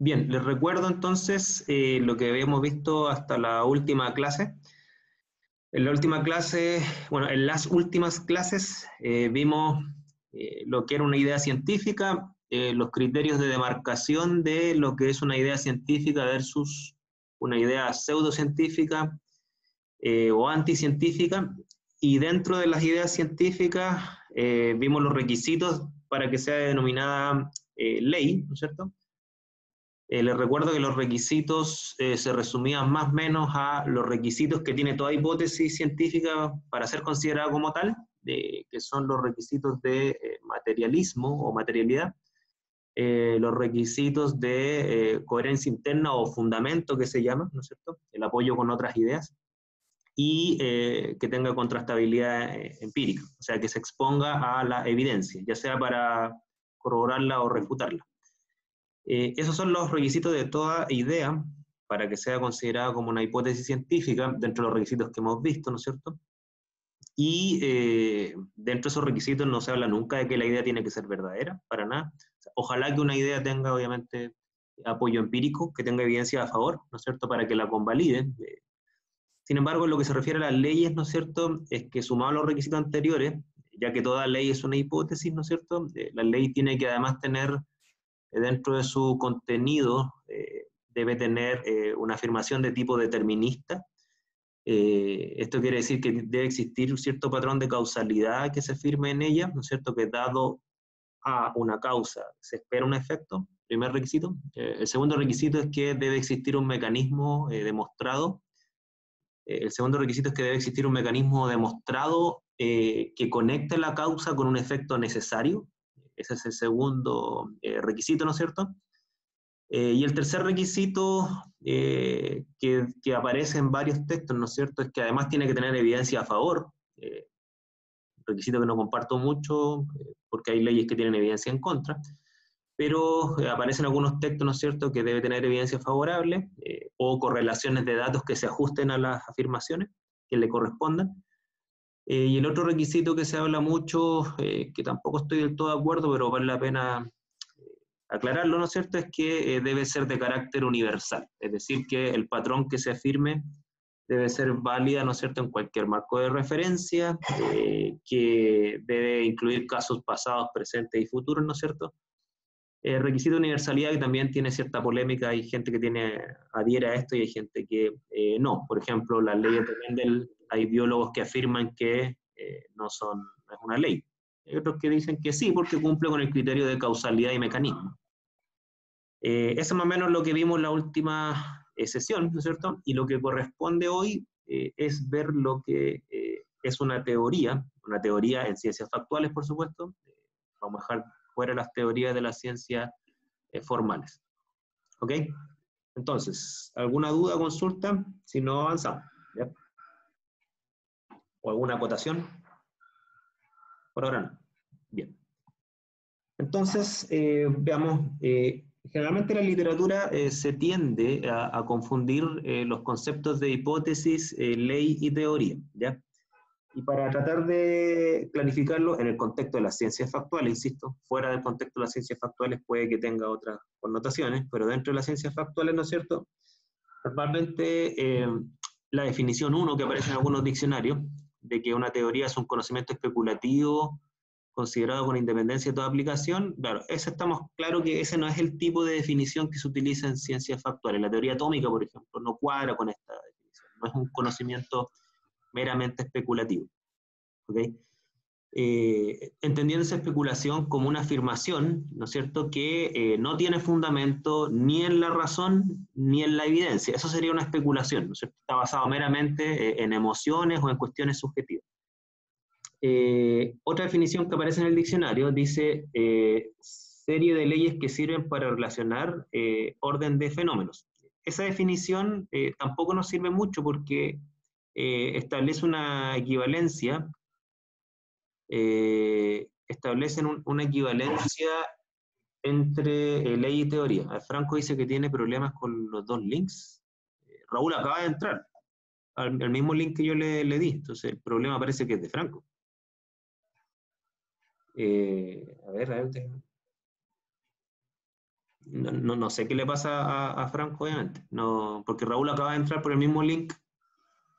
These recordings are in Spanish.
Bien, les recuerdo entonces lo que habíamos visto hasta la última clase. En la última clase, bueno, en las últimas clases vimos lo que era una idea científica, los criterios de demarcación de lo que es una idea científica versus una idea pseudocientífica o anticientífica, y dentro de las ideas científicas vimos los requisitos para que sea denominada ley, ¿no es cierto? Les recuerdo que los requisitos se resumían más o menos a los requisitos que tiene toda hipótesis científica para ser considerada como tal, que son los requisitos de materialismo o materialidad, los requisitos de coherencia interna o fundamento que se llama, ¿no es cierto?, el apoyo con otras ideas, y que tenga contrastabilidad empírica, o sea, que se exponga a la evidencia, ya sea para corroborarla o refutarla. Esos son los requisitos de toda idea para que sea considerada como una hipótesis científica, dentro de los requisitos que hemos visto, ¿no es cierto? Y dentro de esos requisitos no se habla nunca de que la idea tiene que ser verdadera, para nada. O sea, ojalá que una idea tenga, obviamente, apoyo empírico, que tenga evidencia a favor, ¿no es cierto?, para que la convalide. Sin embargo, en lo que se refiere a las leyes, ¿no es cierto?, es que sumado a los requisitos anteriores, ya que toda ley es una hipótesis, ¿no es cierto?, la ley tiene que además tener dentro de su contenido debe tener una afirmación de tipo determinista. Esto quiere decir que debe existir un cierto patrón de causalidad que se firme en ella, ¿no es cierto?, que dado a una causa se espera un efecto, primer requisito. El segundo requisito es que debe existir un mecanismo demostrado. El segundo requisito es que debe existir un mecanismo demostrado que conecte la causa con un efecto necesario. Ese es el segundo requisito, ¿no es cierto? Y el tercer requisito que aparece en varios textos, ¿no es cierto?, es que además tiene que tener evidencia a favor, requisito que no comparto mucho, porque hay leyes que tienen evidencia en contra, pero aparecen algunos textos, ¿no es cierto?, que debe tener evidencia favorable, o correlaciones de datos que se ajusten a las afirmaciones que le correspondan. Y el otro requisito que se habla mucho, que tampoco estoy del todo de acuerdo, pero vale la pena aclararlo, ¿no es cierto?, es que debe ser de carácter universal, es decir, que el patrón que se afirme debe ser válida, ¿no es cierto?, en cualquier marco de referencia, que debe incluir casos pasados, presentes y futuros, ¿no es cierto? El requisito de universalidad, que también tiene cierta polémica, hay gente que adhiere a esto y hay gente que no. Por ejemplo, las leyes de Mendel, hay biólogos que afirman que no es una ley. Hay otros que dicen que sí, porque cumple con el criterio de causalidad y mecanismo. Eso es más o menos lo que vimos en la última sesión, ¿no es cierto? Y lo que corresponde hoy es ver lo que es una teoría en ciencias factuales, por supuesto. Vamos a dejar fuera las teorías de las ciencias formales. ¿Ok? Entonces, ¿alguna duda o consulta? Si no, avanzamos. ¿Ya? ¿O alguna acotación? Por ahora no. Bien. Entonces, veamos, generalmente en la literatura se tiende a confundir los conceptos de hipótesis, ley y teoría, ¿ya? Y para tratar de clarificarlo en el contexto de las ciencias factuales, insisto, fuera del contexto de las ciencias factuales puede que tenga otras connotaciones, pero dentro de las ciencias factuales, ¿no es cierto?, normalmente la definición 1 que aparece en algunos diccionarios, de que una teoría es un conocimiento especulativo considerado con independencia de toda aplicación, claro, ese estamos claro que ese no es el tipo de definición que se utiliza en ciencias factuales. La teoría atómica, por ejemplo, no cuadra con esta definición, no es un conocimiento meramente especulativo. ¿Okay? Entendiendo esa especulación como una afirmación, ¿no es cierto?, que no tiene fundamento ni en la razón ni en la evidencia. Eso sería una especulación, ¿no es cierto? Está basado meramente en emociones o en cuestiones subjetivas. Otra definición que aparece en el diccionario dice serie de leyes que sirven para relacionar orden de fenómenos. Esa definición tampoco nos sirve mucho porque establece una equivalencia, establecen una equivalencia entre ley y teoría. Franco dice que tiene problemas con los dos links. Raúl acaba de entrar al mismo link que yo le di, entonces el problema parece que es de Franco. A ver. no sé qué le pasa a Franco, obviamente. No, porque Raúl acaba de entrar por el mismo link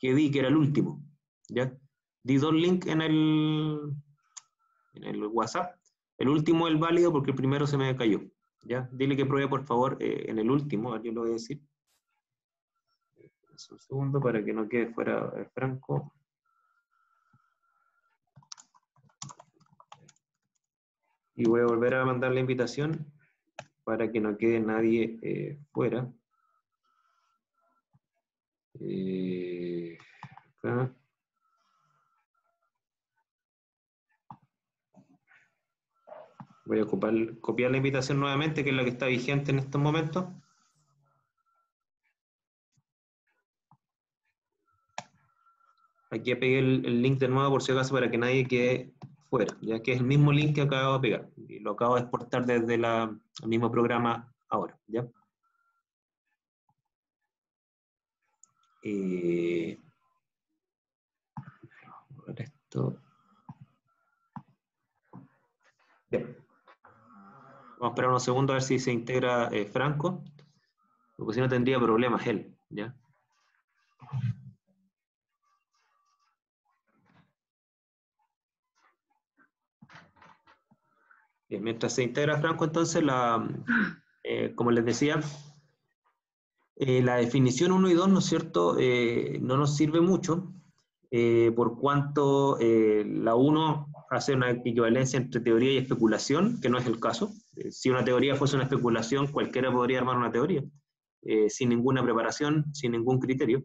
que di, que era el último. ¿Ya? Di dos links en el WhatsApp. El último es el válido porque el primero se me cayó. ¿Ya? Dile que pruebe, por favor, en el último. Yo lo voy a decir. Un segundo para que no quede fuera Franco. Y voy a volver a mandar la invitación para que no quede nadie fuera. Acá. Voy a copiar la invitación nuevamente, que es la que está vigente en estos momentos. Aquí pegué el link de nuevo por si acaso para que nadie quede fuera, ya que es el mismo link que acabo de pegar. Y lo acabo de exportar desde el mismo programa ahora. ¿Ya? Esto. Bien. Vamos a esperar unos segundos a ver si se integra Franco, porque si no tendría problemas él. ¿Ya? Bien, mientras se integra Franco, entonces, como les decía, la definición 1 y 2, ¿no es cierto?, no nos sirve mucho, por cuanto la 1 hace una equivalencia entre teoría y especulación, que no es el caso. Si una teoría fuese una especulación, cualquiera podría armar una teoría, sin ninguna preparación, sin ningún criterio.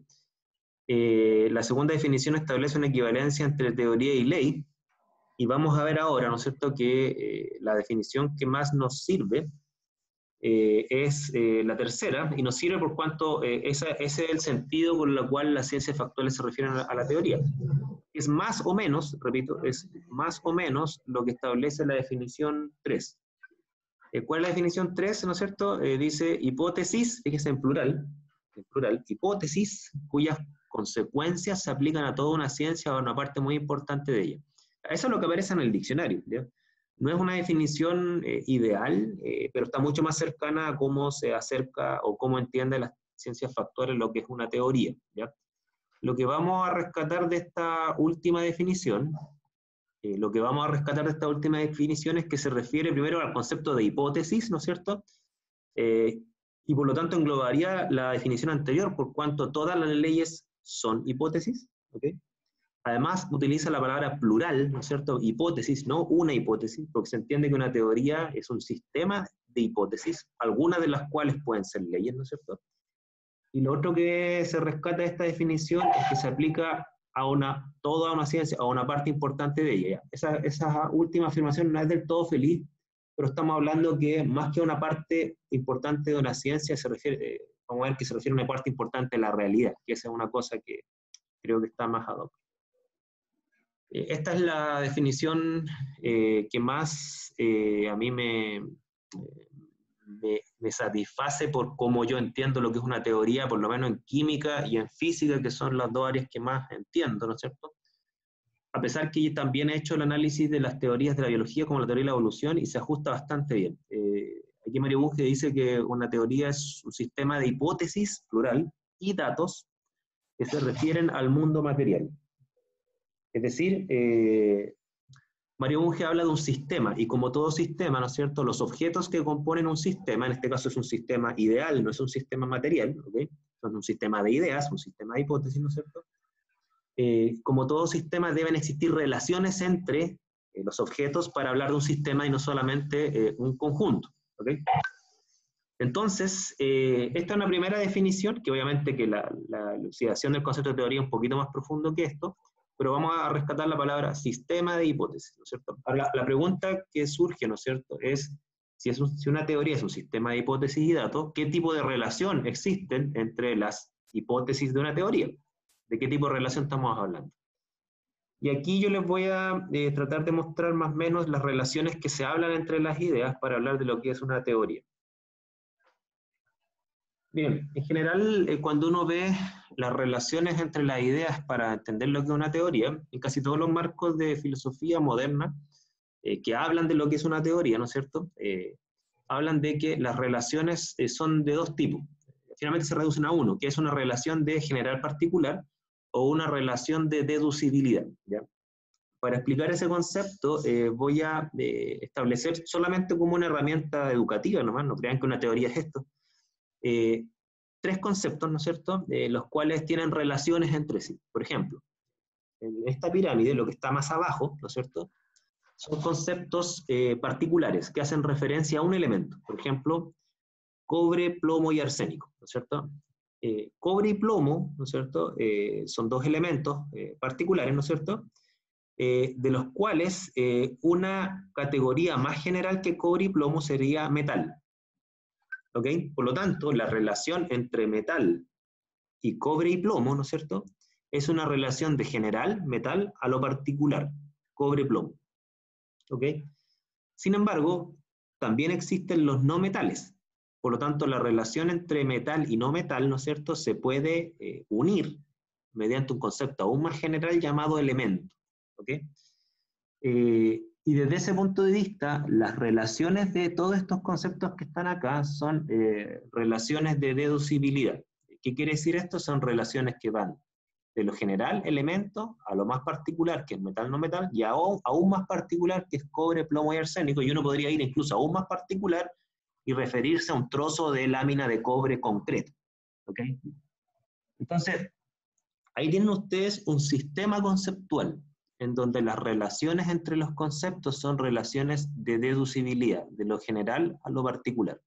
La segunda definición establece una equivalencia entre teoría y ley, y vamos a ver ahora, ¿no es cierto?, que la definición que más nos sirve es la tercera, y nos sirve por cuanto ese es el sentido con el cual las ciencias factuales se refieren a la teoría. Es más o menos, repito, es más o menos lo que establece la definición 3. ¿Cuál es la definición 3, no es cierto? Dice hipótesis, fíjese en plural, hipótesis cuyas consecuencias se aplican a toda una ciencia o a una parte muy importante de ella. Eso es lo que aparece en el diccionario, ¿ya? No es una definición ideal, pero está mucho más cercana a cómo se acerca o cómo entiende las ciencias factuales lo que es una teoría, ¿ya? Lo que vamos a rescatar de esta última definición, es que se refiere primero al concepto de hipótesis, ¿no es cierto? Y por lo tanto englobaría la definición anterior, por cuanto todas las leyes son hipótesis, ¿ok? Además, utiliza la palabra plural, ¿no es cierto? Hipótesis, no una hipótesis, porque se entiende que una teoría es un sistema de hipótesis, algunas de las cuales pueden ser leyes, ¿no es cierto? Y lo otro que se rescata de esta definición es que se aplica a toda una ciencia, a una parte importante de ella. Esa última afirmación no es del todo feliz, pero estamos hablando que más que a una parte importante de una ciencia, vamos a ver que se refiere a una parte importante de la realidad, que esa es una cosa que creo que está más ad hoc. Esta es la definición que más a mí me satisface por cómo yo entiendo lo que es una teoría, por lo menos en química y en física, que son las dos áreas que más entiendo, ¿no es cierto? A pesar que yo también he hecho el análisis de las teorías de la biología como la teoría de la evolución y se ajusta bastante bien. Aquí Mario Bunge dice que una teoría es un sistema de hipótesis, plural, y datos que se refieren al mundo material. Es decir, Mario Bunge habla de un sistema, y como todo sistema, ¿no es cierto?, los objetos que componen un sistema, en este caso es un sistema ideal, no es un sistema material, ¿ok? Es un sistema de ideas, un sistema de hipótesis, ¿no es cierto? Como todo sistema deben existir relaciones entre los objetos para hablar de un sistema y no solamente un conjunto, ¿ok? Entonces, esta es una primera definición, que obviamente que la elucidación del concepto de teoría es un poquito más profundo que esto, pero vamos a rescatar la palabra sistema de hipótesis, ¿no es cierto? Ahora, la pregunta que surge, ¿no es cierto?, es si una teoría es un sistema de hipótesis y datos, ¿qué tipo de relación existen entre las hipótesis de una teoría? ¿De qué tipo de relación estamos hablando? Y aquí yo les voy a tratar de mostrar más o menos las relaciones que se hablan entre las ideas para hablar de lo que es una teoría. Bien, en general, cuando uno ve las relaciones entre las ideas para entender lo que es una teoría, en casi todos los marcos de filosofía moderna que hablan de lo que es una teoría, ¿no es cierto?, hablan de que las relaciones son de dos tipos. Finalmente se reducen a uno, que es una relación de general particular o una relación de deducibilidad, ¿ya? Para explicar ese concepto voy a establecer solamente como una herramienta educativa nomás, no crean que una teoría es esto, tres conceptos, ¿no es cierto?, los cuales tienen relaciones entre sí. Por ejemplo, en esta pirámide, lo que está más abajo, ¿no es cierto?, son conceptos particulares que hacen referencia a un elemento. Por ejemplo, cobre, plomo y arsénico, ¿no es cierto? Cobre y plomo, ¿no es cierto?, son dos elementos particulares, ¿no es cierto?, de los cuales una categoría más general que cobre y plomo sería metal. ¿Ok? Por lo tanto, la relación entre metal y cobre y plomo, ¿no es cierto?, es una relación de general, metal, a lo particular, cobre-plomo. ¿Ok? Sin embargo, también existen los no metales. Por lo tanto, la relación entre metal y no metal, ¿no es cierto?, se puede unir mediante un concepto aún más general llamado elemento. ¿Ok? Y desde ese punto de vista, las relaciones de todos estos conceptos que están acá son relaciones de deducibilidad. ¿Qué quiere decir esto? Son relaciones que van de lo general, elemento, a lo más particular, que es metal, no metal, y aún más particular, que es cobre, plomo y arsénico, y uno podría ir incluso aún más particular y referirse a un trozo de lámina de cobre concreto. ¿Ok? Entonces, ahí tienen ustedes un sistema conceptual en donde las relaciones entre los conceptos son relaciones de deducibilidad, de lo general a lo particular.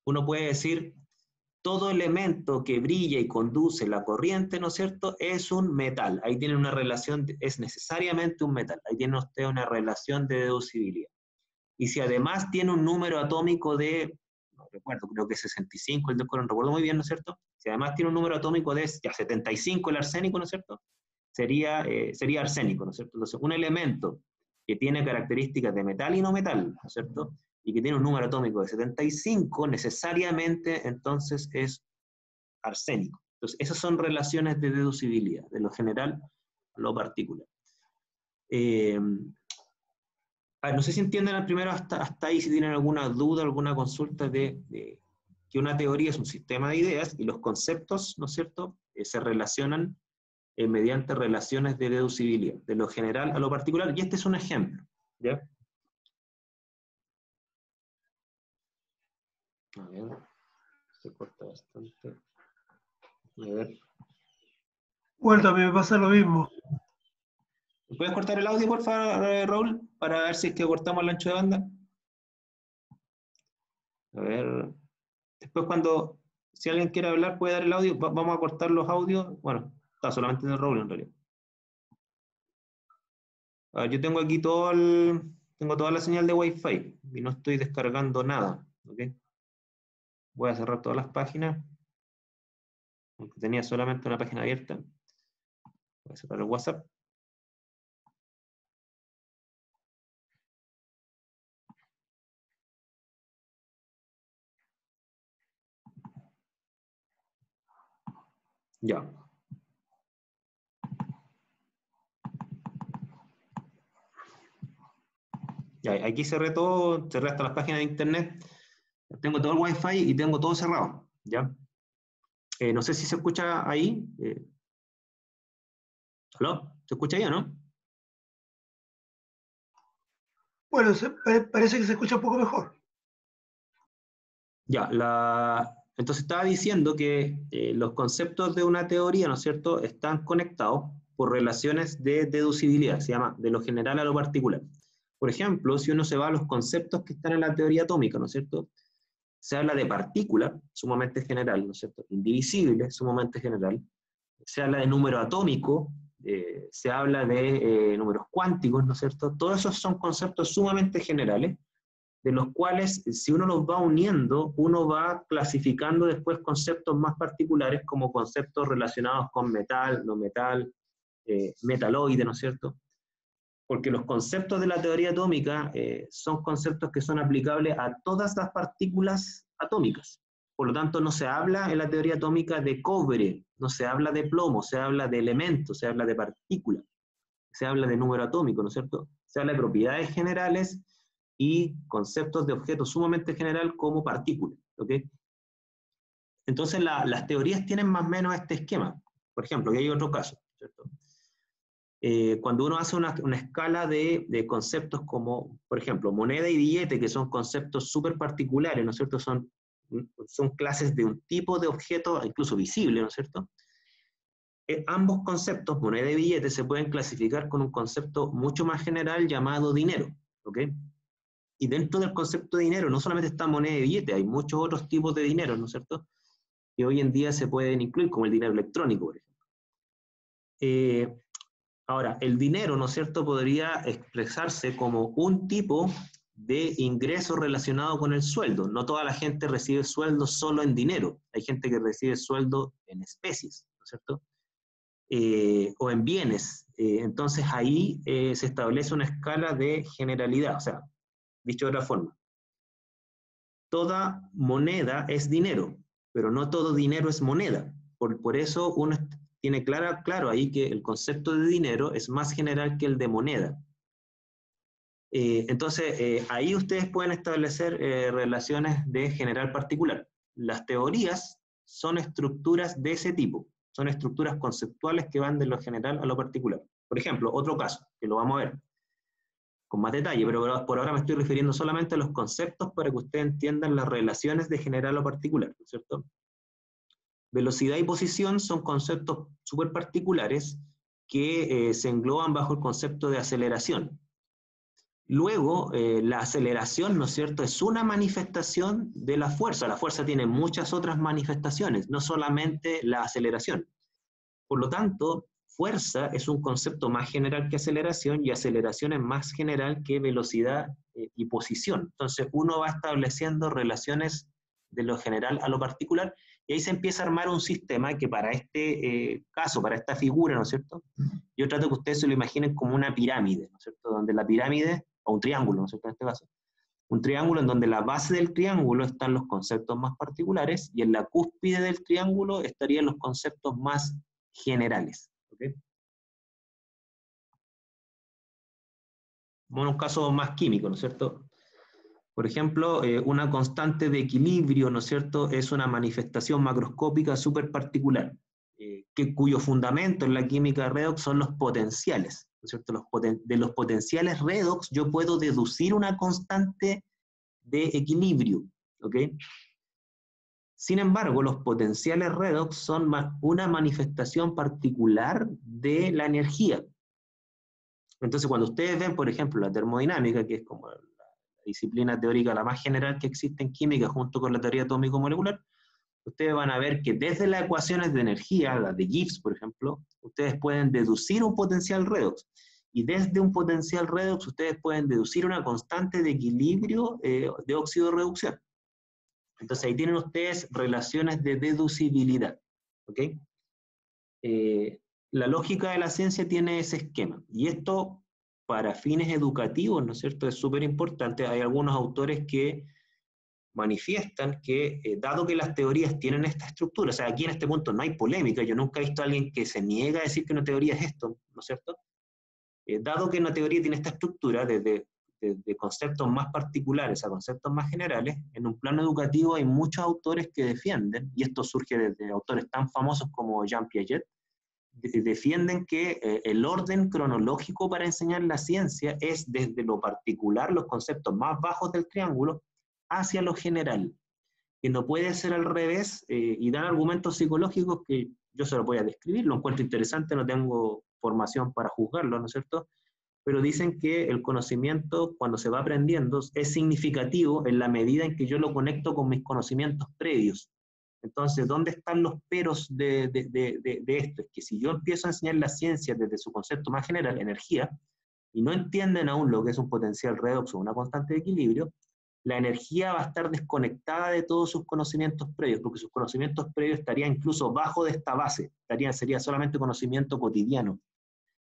Uno puede decir, todo elemento que brilla y conduce la corriente, ¿no es cierto?, es un metal. Ahí tienen una relación, es necesariamente un metal. Ahí tiene usted una relación de deducibilidad. Y si además tiene un número atómico de, no recuerdo, creo que 65, el doctor no recuerdo muy bien, ¿no es cierto? Si además tiene un número atómico de ya 75 el arsénico, ¿no es cierto?, sería arsénico, ¿no es cierto? Entonces, un elemento que tiene características de metal y no metal, ¿no es cierto?, y que tiene un número atómico de 75, necesariamente entonces es arsénico. Entonces, esas son relaciones de deducibilidad, de lo general a lo particular. No sé si entienden al primero hasta ahí, si tienen alguna duda, alguna consulta de que una teoría es un sistema de ideas y los conceptos, ¿no es cierto?, se relacionan mediante relaciones de deducibilidad, de lo general a lo particular, y este es un ejemplo, ¿ya? A ver, se corta bastante. A ver. Bueno, a mí me pasa lo mismo. ¿Puedes cortar el audio, por favor, Raúl? Para ver si es que cortamos el ancho de banda. A ver. Después si alguien quiere hablar, puede dar el audio. Vamos a cortar los audios. Bueno, está solamente de Raúl en realidad. A ver, yo tengo aquí tengo toda la señal de Wi-Fi y no estoy descargando nada. ¿Ok? Voy a cerrar todas las páginas. Aunque tenía solamente una página abierta. Voy a cerrar el WhatsApp. Ya. Ya, aquí cerré todo, cerré hasta las páginas de internet. Tengo todo el Wi-Fi y tengo todo cerrado. ¿Ya? No sé si se escucha ahí. ¿Aló? ¿Se escucha ahí o no? Bueno, parece que se escucha un poco mejor. Ya, entonces estaba diciendo que los conceptos de una teoría, ¿no es cierto?, están conectados por relaciones de deducibilidad, se llama de lo general a lo particular. Por ejemplo, si uno se va a los conceptos que están en la teoría atómica, ¿no es cierto?, se habla de partícula, sumamente general, ¿no es cierto?, indivisible, sumamente general. Se habla de número atómico, se habla de números cuánticos, ¿no es cierto? Todos esos son conceptos sumamente generales, de los cuales, si uno los va uniendo, uno va clasificando después conceptos más particulares como conceptos relacionados con metal, no metal, metaloide, ¿no es cierto? Porque los conceptos de la teoría atómica son conceptos que son aplicables a todas las partículas atómicas. Por lo tanto, no se habla en la teoría atómica de cobre, no se habla de plomo, se habla de elementos, se habla de partículas, se habla de número atómico, ¿no es cierto? Se habla de propiedades generales y conceptos de objetos sumamente general como partículas, ¿ok? Entonces las teorías tienen más o menos este esquema. Por ejemplo, aquí hay otro caso, ¿cierto? Cuando uno hace una escala de conceptos como, por ejemplo, moneda y billete, que son conceptos súper particulares, ¿no es cierto? Son clases de un tipo de objeto, incluso visible, ¿no es cierto? Ambos conceptos, moneda y billete, se pueden clasificar con un concepto mucho más general llamado dinero, ¿ok? Y dentro del concepto de dinero no solamente está moneda y billete, hay muchos otros tipos de dinero, ¿no es cierto?, que hoy en día se pueden incluir, como el dinero electrónico, por ejemplo. Ahora, el dinero, ¿no es cierto?, podría expresarse como un tipo de ingreso relacionado con el sueldo. No toda la gente recibe sueldo solo en dinero. Hay gente que recibe sueldo en especies, ¿no es cierto?, o en bienes. Entonces ahí se establece una escala de generalidad. O sea, dicho de otra forma, toda moneda es dinero, pero no todo dinero es moneda. Por eso uno tiene claro ahí que el concepto de dinero es más general que el de moneda. Entonces, ahí ustedes pueden establecer relaciones de general particular. Las teorías son estructuras de ese tipo, son estructuras conceptuales que van de lo general a lo particular. Por ejemplo, otro caso, que lo vamos a ver con más detalle, pero por ahora me estoy refiriendo solamente a los conceptos para que ustedes entiendan las relaciones de general a particular, ¿no es cierto? Velocidad y posición son conceptos súper particulares que se engloban bajo el concepto de aceleración. Luego, la aceleración, ¿no es cierto?, es una manifestación de la fuerza. La fuerza tiene muchas otras manifestaciones, no solamente la aceleración. Por lo tanto, fuerza es un concepto más general que aceleración, y aceleración es más general que velocidad y posición. Entonces, uno va estableciendo relaciones de lo general a lo particular, y ahí se empieza a armar un sistema que para este caso, para esta figura, ¿no es cierto?, yo trato que ustedes se lo imaginen como una pirámide, ¿no es cierto?, donde la pirámide, o un triángulo, ¿no es cierto?, en este caso, un triángulo en donde la base del triángulo están los conceptos más particulares, y en la cúspide del triángulo estarían los conceptos más generales. ¿Okay? Bueno, un caso más químico, ¿no es cierto? Por ejemplo, una constante de equilibrio, ¿no es cierto?, es una manifestación macroscópica súper particular, cuyo fundamento en la química redox son los potenciales, ¿no es cierto? De los potenciales redox yo puedo deducir una constante de equilibrio, ¿ok? Sin embargo, los potenciales redox son una manifestación particular de la energía. Entonces, cuando ustedes ven, por ejemplo, la termodinámica, que es como la disciplina teórica la más general que existe en química, junto con la teoría atómico-molecular, ustedes van a ver que desde las ecuaciones de energía, las de Gibbs, por ejemplo, ustedes pueden deducir un potencial redox. Y desde un potencial redox, ustedes pueden deducir una constante de equilibrio de óxido de reducción. Entonces, ahí tienen ustedes relaciones de deducibilidad. ¿Ok? La lógica de la ciencia tiene ese esquema. Y esto, para fines educativos, ¿no es cierto?, es súper importante. Hay algunos autores que manifiestan que, dado que las teorías tienen esta estructura, o sea, aquí en este punto no hay polémica, yo nunca he visto a alguien que se niega a decir que una teoría es esto, ¿no es cierto? Dado que una teoría tiene esta estructura de conceptos más particulares a conceptos más generales, en un plano educativo hay muchos autores que defienden, y esto surge desde autores tan famosos como Jean Piaget, defienden que el orden cronológico para enseñar la ciencia es desde lo particular, los conceptos más bajos del triángulo, hacia lo general, que no puede ser al revés, y dan argumentos psicológicos que yo se los voy a describir, lo encuentro interesante, no tengo formación para juzgarlo, ¿no es cierto?, pero dicen que el conocimiento, cuando se va aprendiendo, es significativo en la medida en que yo lo conecto con mis conocimientos previos. Entonces, ¿dónde están los peros de esto? Es que si yo empiezo a enseñar la ciencia desde su concepto más general, energía, y no entienden aún lo que es un potencial redox o una constante de equilibrio, la energía va a estar desconectada de todos sus conocimientos previos, porque sus conocimientos previos estarían incluso bajo de esta base, sería solamente conocimiento cotidiano.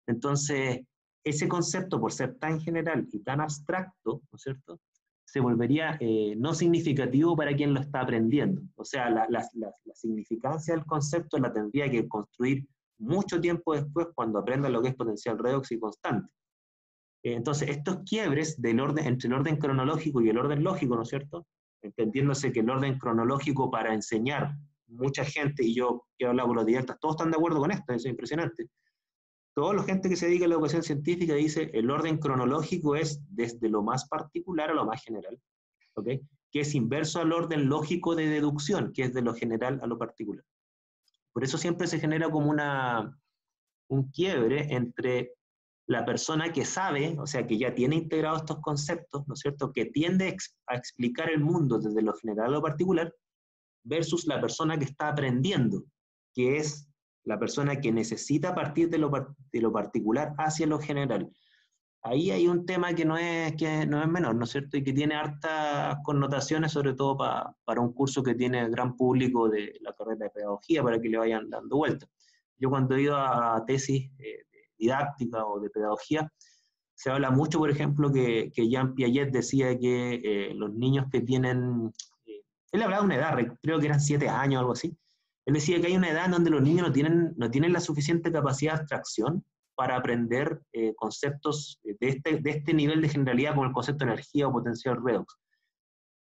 Entonces, ese concepto, por ser tan general y tan abstracto, ¿no es cierto?, se volvería no significativo para quien lo está aprendiendo. O sea, la significancia del concepto la tendría que construir mucho tiempo después, cuando aprenda lo que es potencial redox y constante. Entonces, estos quiebres del orden, entre el orden cronológico y el orden lógico, ¿no es cierto? Entendiéndose que el orden cronológico para enseñar, mucha gente, y yo que he hablado con los didactas, todos están de acuerdo con esto, eso es impresionante. Toda la gente que se dedica a la educación científica dice el orden cronológico es desde lo más particular a lo más general, ¿ok? Que es inverso al orden lógico de deducción, que es de lo general a lo particular. Por eso siempre se genera como un quiebre entre la persona que sabe, o sea, que ya tiene integrados estos conceptos, ¿no es cierto?, que tiende a explicar el mundo desde lo general a lo particular, versus la persona que está aprendiendo, que es la persona que necesita partir de lo particular hacia lo general. Ahí hay un tema que no es menor, ¿no es cierto?, y que tiene hartas connotaciones, sobre todo para un curso que tiene gran público de la carrera de pedagogía, para que le vayan dando vueltas. Yo cuando he ido a tesis didáctica o de pedagogía, se habla mucho, por ejemplo, que Jean Piaget decía que los niños que tienen, él hablaba de una edad, creo que eran 7 años o algo así, él decía que hay una edad en donde los niños no tienen la suficiente capacidad de abstracción para aprender conceptos de este nivel de generalidad, como el concepto de energía o potencial redox.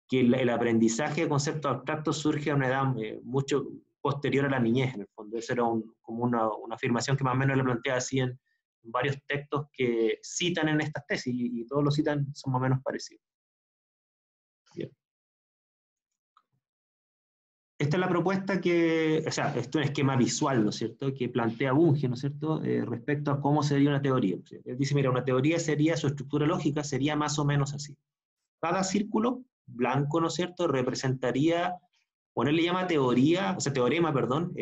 Que el aprendizaje de conceptos abstractos surge a una edad mucho posterior a la niñez, en el fondo. Esa era como una afirmación que más o menos le plantea así en varios textos que citan en estas tesis, y todos los citan, son más o menos parecidos. Bien. Esta es la propuesta que, o sea, esto es un esquema visual, ¿no es cierto?, que plantea Bunge, ¿no es cierto?, respecto a cómo sería una teoría. Él dice, mira, una teoría sería, su estructura lógica sería más o menos así. Cada círculo blanco, ¿no es cierto?, representaría, bueno, él le llama teoría, o sea, teorema, perdón,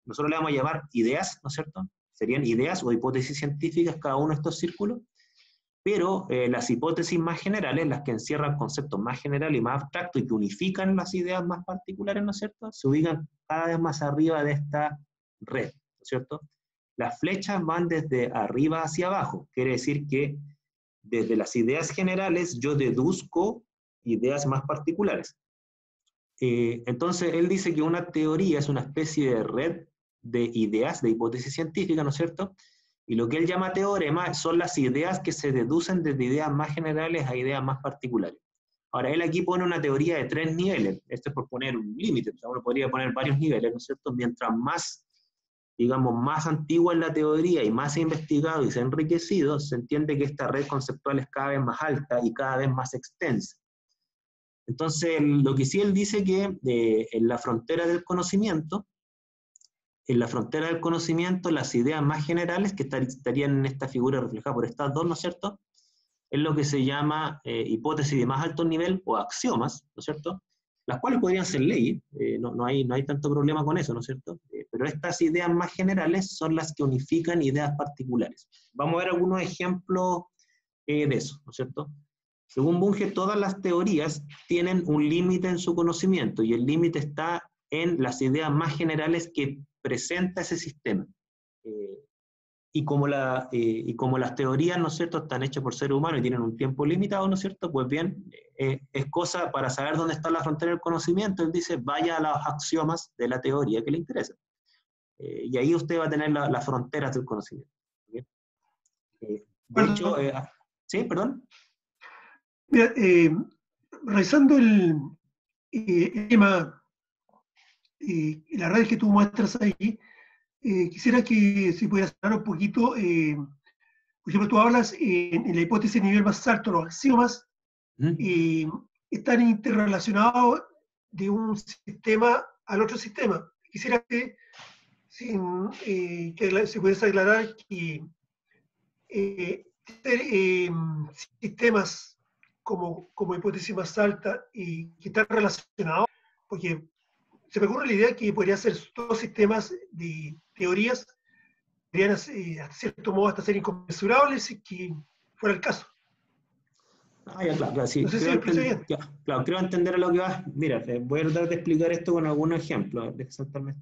nosotros le vamos a llamar ideas, ¿no es cierto? Serían ideas o hipótesis científicas cada uno de estos círculos, pero las hipótesis más generales, las que encierran conceptos más generales y más abstractos y que unifican las ideas más particulares, ¿no es cierto?, se ubican cada vez más arriba de esta red, ¿no es cierto? Las flechas van desde arriba hacia abajo, quiere decir que desde las ideas generales yo deduzco ideas más particulares. Entonces, él dice que una teoría es una especie de red de ideas, de hipótesis científica, ¿no es cierto? Y lo que él llama teorema son las ideas que se deducen desde ideas más generales a ideas más particulares. Ahora, él aquí pone una teoría de 3 niveles. Esto es por poner un límite. O sea, uno podría poner varios niveles, ¿no es cierto? Mientras más, digamos, más antigua es la teoría y más se ha investigado y se ha enriquecido, se entiende que esta red conceptual es cada vez más alta y cada vez más extensa. Entonces, lo que sí él dice que en la frontera del conocimiento, las ideas más generales, que estarían en esta figura reflejada por estas dos, ¿no es cierto?, es lo que se llama hipótesis de más alto nivel o axiomas, ¿no es cierto?, las cuales podrían ser leyes, no hay tanto problema con eso, ¿no es cierto?, pero estas ideas más generales son las que unifican ideas particulares. Vamos a ver algunos ejemplos de eso, ¿no es cierto? Según Bunge, todas las teorías tienen un límite en su conocimiento, y el límite está en las ideas más generales que presenta ese sistema. Y como las teorías, ¿no es cierto?, están hechas por seres humanos y tienen un tiempo limitado, ¿no es cierto?, pues bien, es cosa para saber dónde está la frontera del conocimiento. Él dice, vaya a los axiomas de la teoría que le interesa. Y ahí usted va a tener las fronteras del conocimiento. De hecho, ¿sí? ¿Perdón? Mira, revisando el tema, las redes que tú muestras ahí, quisiera que si pudieras hablar un poquito, por ejemplo, tú hablas en la hipótesis de nivel más alto, los axiomas están interrelacionados de un sistema al otro sistema. Quisiera que se pudiese aclarar que sistemas como hipótesis más alta y que están relacionados, porque se me ocurre la idea que podría ser dos sistemas de teorías, podrían hasta cierto modo hasta ser inconmensurables si que fuera el caso. Claro, sí. No sé si me explico bien. Claro, creo entender a lo que vas. Mira, voy a tratar de explicar esto con algunos ejemplos. Deja saltarme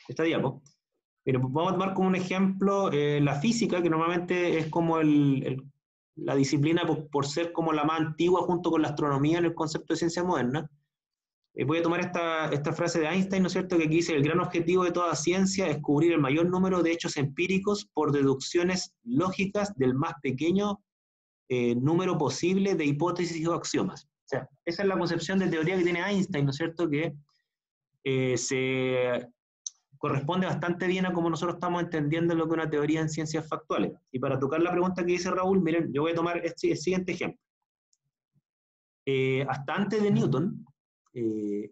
esta diapo. Pero vamos a tomar como un ejemplo la física, que normalmente es como la disciplina por ser como la más antigua junto con la astronomía en el concepto de ciencia moderna. voy a tomar esta frase de Einstein, ¿no es cierto?, que aquí dice: el gran objetivo de toda ciencia es cubrir el mayor número de hechos empíricos por deducciones lógicas del más pequeño número posible de hipótesis o axiomas. O sea, esa es la concepción de teoría que tiene Einstein, ¿no es cierto?, que se corresponde bastante bien a cómo nosotros estamos entendiendo lo que es una teoría en ciencias factuales. Y para tocar la pregunta que dice Raúl, miren, yo voy a tomar el siguiente ejemplo. Hasta antes de Newton,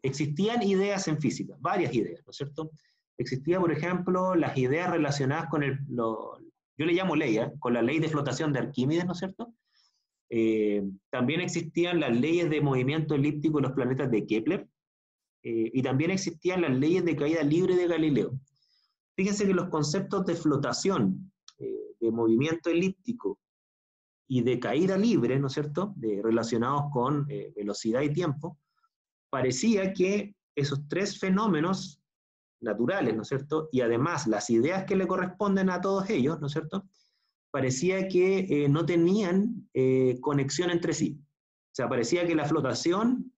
existían ideas en física, varias ideas, ¿no es cierto? Existía, por ejemplo, las ideas relacionadas con yo le llamo ley, con la ley de flotación de Arquímedes, ¿no es cierto? También existían las leyes de movimiento elíptico de los planetas de Kepler, y también existían las leyes de caída libre de Galileo. Fíjense que los conceptos de flotación, de movimiento elíptico y de caída libre, ¿no es cierto?, relacionados con velocidad y tiempo, parecía que esos tres fenómenos naturales, ¿no es cierto?, y además las ideas que le corresponden a todos ellos, ¿no es cierto?, parecía que no tenían conexión entre sí. O sea, parecía que la flotación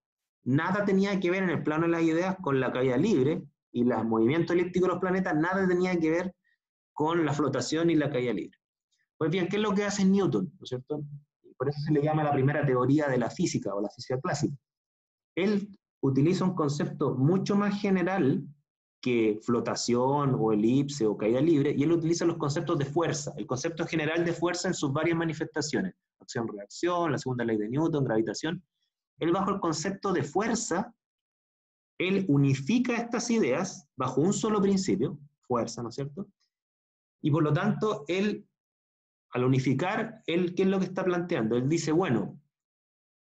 nada tenía que ver en el plano de las ideas con la caída libre, y los movimientos elípticos de los planetas nada tenía que ver con la flotación y la caída libre. Pues bien, ¿qué es lo que hace Newton?, ¿no es cierto? Por eso se le llama la primera teoría de la física, o la física clásica. Él utiliza un concepto mucho más general que flotación, o elipse, o caída libre, y él utiliza los conceptos de fuerza, el concepto general de fuerza en sus varias manifestaciones: acción-reacción, la segunda ley de Newton, gravitación. Él, bajo el concepto de fuerza, él unifica estas ideas bajo un solo principio, fuerza, ¿no es cierto? Y por lo tanto, él, al unificar, él, ¿qué es lo que está planteando? Él dice, bueno,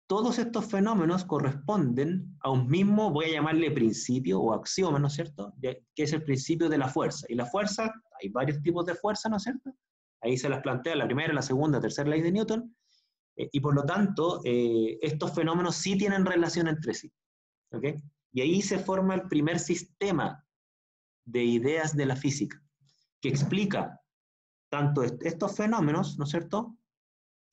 todos estos fenómenos corresponden a un mismo, voy a llamarle principio o axioma, ¿no es cierto?, que es el principio de la fuerza. Y la fuerza, hay varios tipos de fuerza, ¿no es cierto? Ahí se las plantea la primera, la segunda, tercera ley de Newton, y por lo tanto, estos fenómenos sí tienen relación entre sí. ¿Ok? Y ahí se forma el primer sistema de ideas de la física, que explica tanto estos fenómenos, ¿no es cierto?,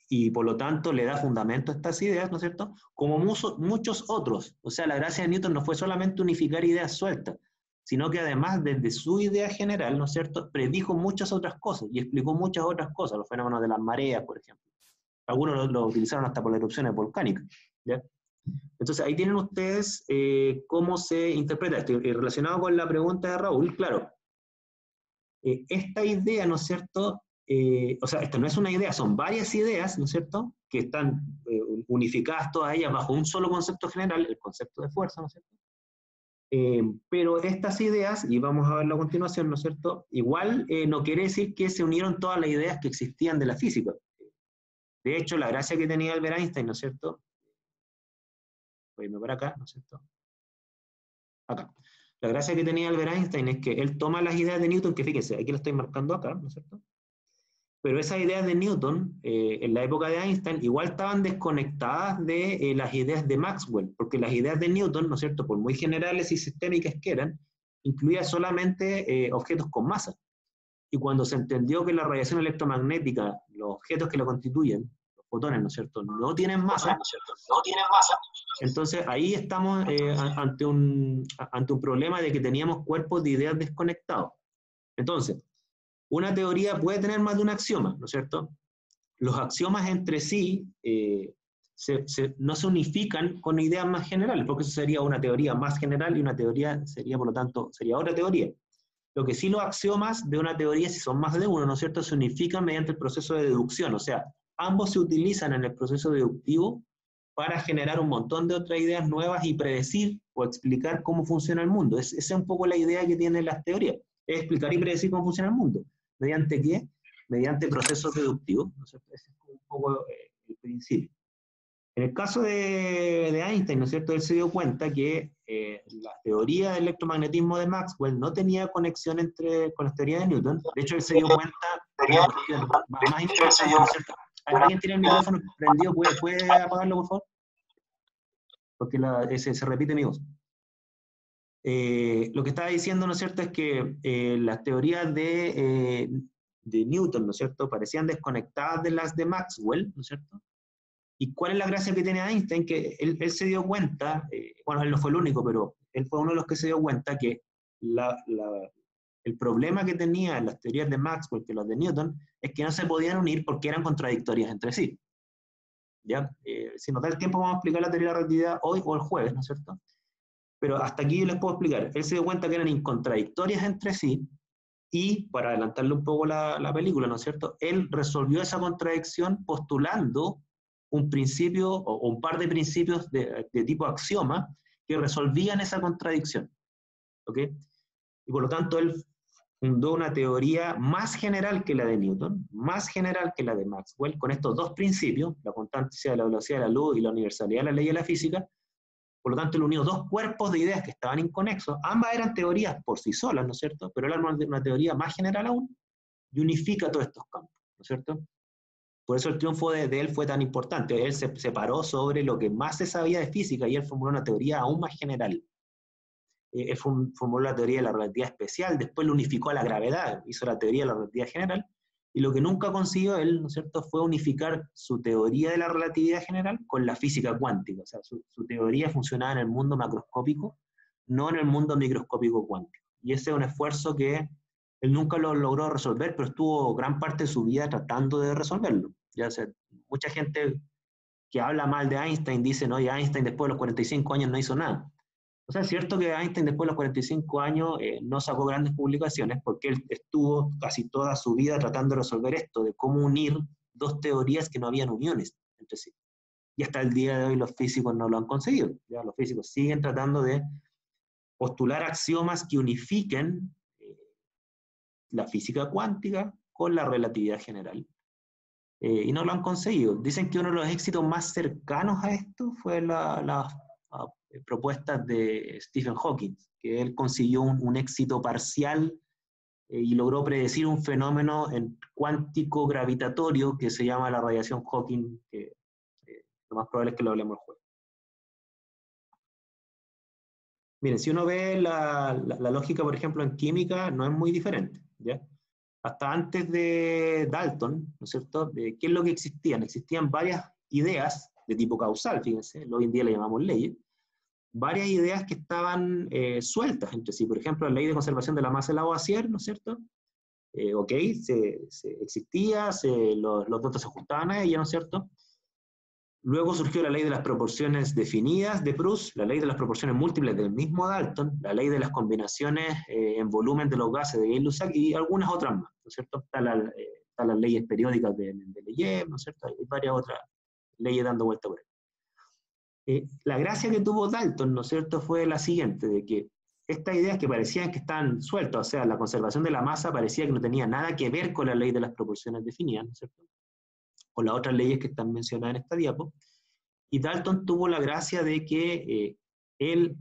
y por lo tanto le da fundamento a estas ideas, ¿no es cierto?, como muchos otros. O sea, la gracia de Newton no fue solamente unificar ideas sueltas, sino que además, desde su idea general, ¿no es cierto?, predijo muchas otras cosas y explicó muchas otras cosas, los fenómenos de las mareas, por ejemplo. Algunos lo utilizaron hasta por las erupciones volcánicas, ¿ya? Entonces, ahí tienen ustedes cómo se interpreta esto. Y relacionado con la pregunta de Raúl, claro, esta idea, ¿no es cierto?, o sea, esto no es una idea, son varias ideas, ¿no es cierto?, que están unificadas todas ellas bajo un solo concepto general, el concepto de fuerza, ¿no es cierto? Pero estas ideas, y vamos a verlo a continuación, ¿no es cierto?, igual no quiere decir que se unieron todas las ideas que existían de la física. De hecho, la gracia que tenía Albert Einstein, ¿no es cierto?, voy a irme para acá, ¿no es cierto?, acá. La gracia que tenía Albert Einstein es que él toma las ideas de Newton, que fíjense, aquí lo estoy marcando acá, ¿no es cierto?, pero esas ideas de Newton, en la época de Einstein, igual estaban desconectadas de las ideas de Maxwell, porque las ideas de Newton, ¿no es cierto?, por muy generales y sistémicas que eran, incluía solamente objetos con masa. Y cuando se entendió que la radiación electromagnética, los objetos que la constituyen, los fotones, ¿no es cierto?, no tienen masa, entonces ahí estamos ante un problema de que teníamos cuerpos de ideas desconectados. Entonces, una teoría puede tener más de un axioma, ¿no es cierto? Los axiomas entre sí no se unifican con ideas más generales, porque eso sería una teoría más general y una teoría sería, por lo tanto, sería otra teoría. Lo que sí, los axiomas de una teoría, si son más de uno, ¿no es cierto?, se unifican mediante el proceso de deducción, o sea, ambos se utilizan en el proceso deductivo para generar un montón de otras ideas nuevas y predecir o explicar cómo funciona el mundo. Esa es un poco la idea que tienen las teorías, es explicar y predecir cómo funciona el mundo. ¿Mediante qué? Mediante procesos deductivos, ¿no es cierto? Ese es un poco el principio. En el caso de Einstein, ¿no es cierto?, él se dio cuenta que la teoría del electromagnetismo de Maxwell no tenía conexión con las teorías de Newton. De hecho, él se dio cuenta de una cuestión más interesante, ¿no es cierto? ¿Alguien tiene el micrófono prendido? ¿Puede apagarlo, por favor? Porque se repite mi voz. Lo que estaba diciendo, ¿no es cierto?, es que las teorías de Newton, ¿no es cierto?, parecían desconectadas de las de Maxwell, ¿no es cierto?, ¿Y cuál es la gracia que tiene Einstein? Que él se dio cuenta, bueno, él no fue el único, pero él fue uno de los que se dio cuenta que el problema que tenía en las teorías de Maxwell que las de Newton es que no se podían unir porque eran contradictorias entre sí. ¿Ya? Si nos da el tiempo vamos a explicar la teoría de la relatividad hoy o el jueves, ¿no es cierto? Pero hasta aquí yo les puedo explicar. Él se dio cuenta que eran incontradictorias entre sí y, para adelantarle un poco la película, ¿no es cierto? Él resolvió esa contradicción postulando un principio o un par de principios de tipo axioma que resolvían esa contradicción. ¿Ok? Y por lo tanto él fundó una teoría más general que la de Newton, más general que la de Maxwell, con estos dos principios, la constancia de la velocidad de la luz y la universalidad de la ley de la física. Por lo tanto, él unió dos cuerpos de ideas que estaban inconexos. Ambas eran teorías por sí solas, ¿no es cierto? Pero él armó una teoría más general aún y unifica todos estos campos, ¿no es cierto? Por eso el triunfo de él fue tan importante. Él se paró sobre lo que más se sabía de física y él formuló una teoría aún más general. Él formuló la teoría de la relatividad especial, después lo unificó a la gravedad, hizo la teoría de la relatividad general, y lo que nunca consiguió él, ¿no es cierto?, fue unificar su teoría de la relatividad general con la física cuántica. O sea, su teoría funcionaba en el mundo macroscópico, no en el mundo microscópico cuántico. Y ese es un esfuerzo que él nunca lo logró resolver, pero estuvo gran parte de su vida tratando de resolverlo. Ya sea, mucha gente que habla mal de Einstein dice, no, y Einstein después de los 45 años no hizo nada. O sea, es cierto que Einstein después de los 45 años no sacó grandes publicaciones porque él estuvo casi toda su vida tratando de resolver esto, de cómo unir dos teorías que no habían uniones entre sí. Y hasta el día de hoy los físicos no lo han conseguido. ¿Ya? Los físicos siguen tratando de postular axiomas que unifiquen la física cuántica con la relatividad general. Y no lo han conseguido. Dicen que uno de los éxitos más cercanos a esto fue la propuestas de Stephen Hawking, que él consiguió un éxito parcial y logró predecir un fenómeno cuántico gravitatorio que se llama la radiación Hawking, que lo más probable es que lo hablemos el jueves. Miren, si uno ve la lógica, por ejemplo, en química, no es muy diferente, ¿ya? Hasta antes de Dalton, ¿no es cierto?, ¿qué es lo que existían? Existían varias ideas de tipo causal, fíjense, hoy en día le llamamos leyes, varias ideas que estaban sueltas entre sí. Por ejemplo, la ley de conservación de la masa de Lavoisier, ¿no es cierto? Ok, existía, los datos se ajustaban a ella, ¿no es cierto? Luego surgió la ley de las proporciones definidas de Proust, la ley de las proporciones múltiples del mismo Dalton, la ley de las combinaciones en volumen de los gases de Gay-Lussac y algunas otras más, ¿no es cierto? Están las leyes periódicas de Leyev, ¿no es cierto? Hay varias otras leyes dando vuelta por ahí. La gracia que tuvo Dalton, ¿no es cierto?, fue la siguiente, de que estas ideas que parecían que estaban sueltas, o sea, la conservación de la masa parecía que no tenía nada que ver con la ley de las proporciones definidas, ¿no es cierto?, o las otras leyes que están mencionadas en esta diapo, y Dalton tuvo la gracia de que él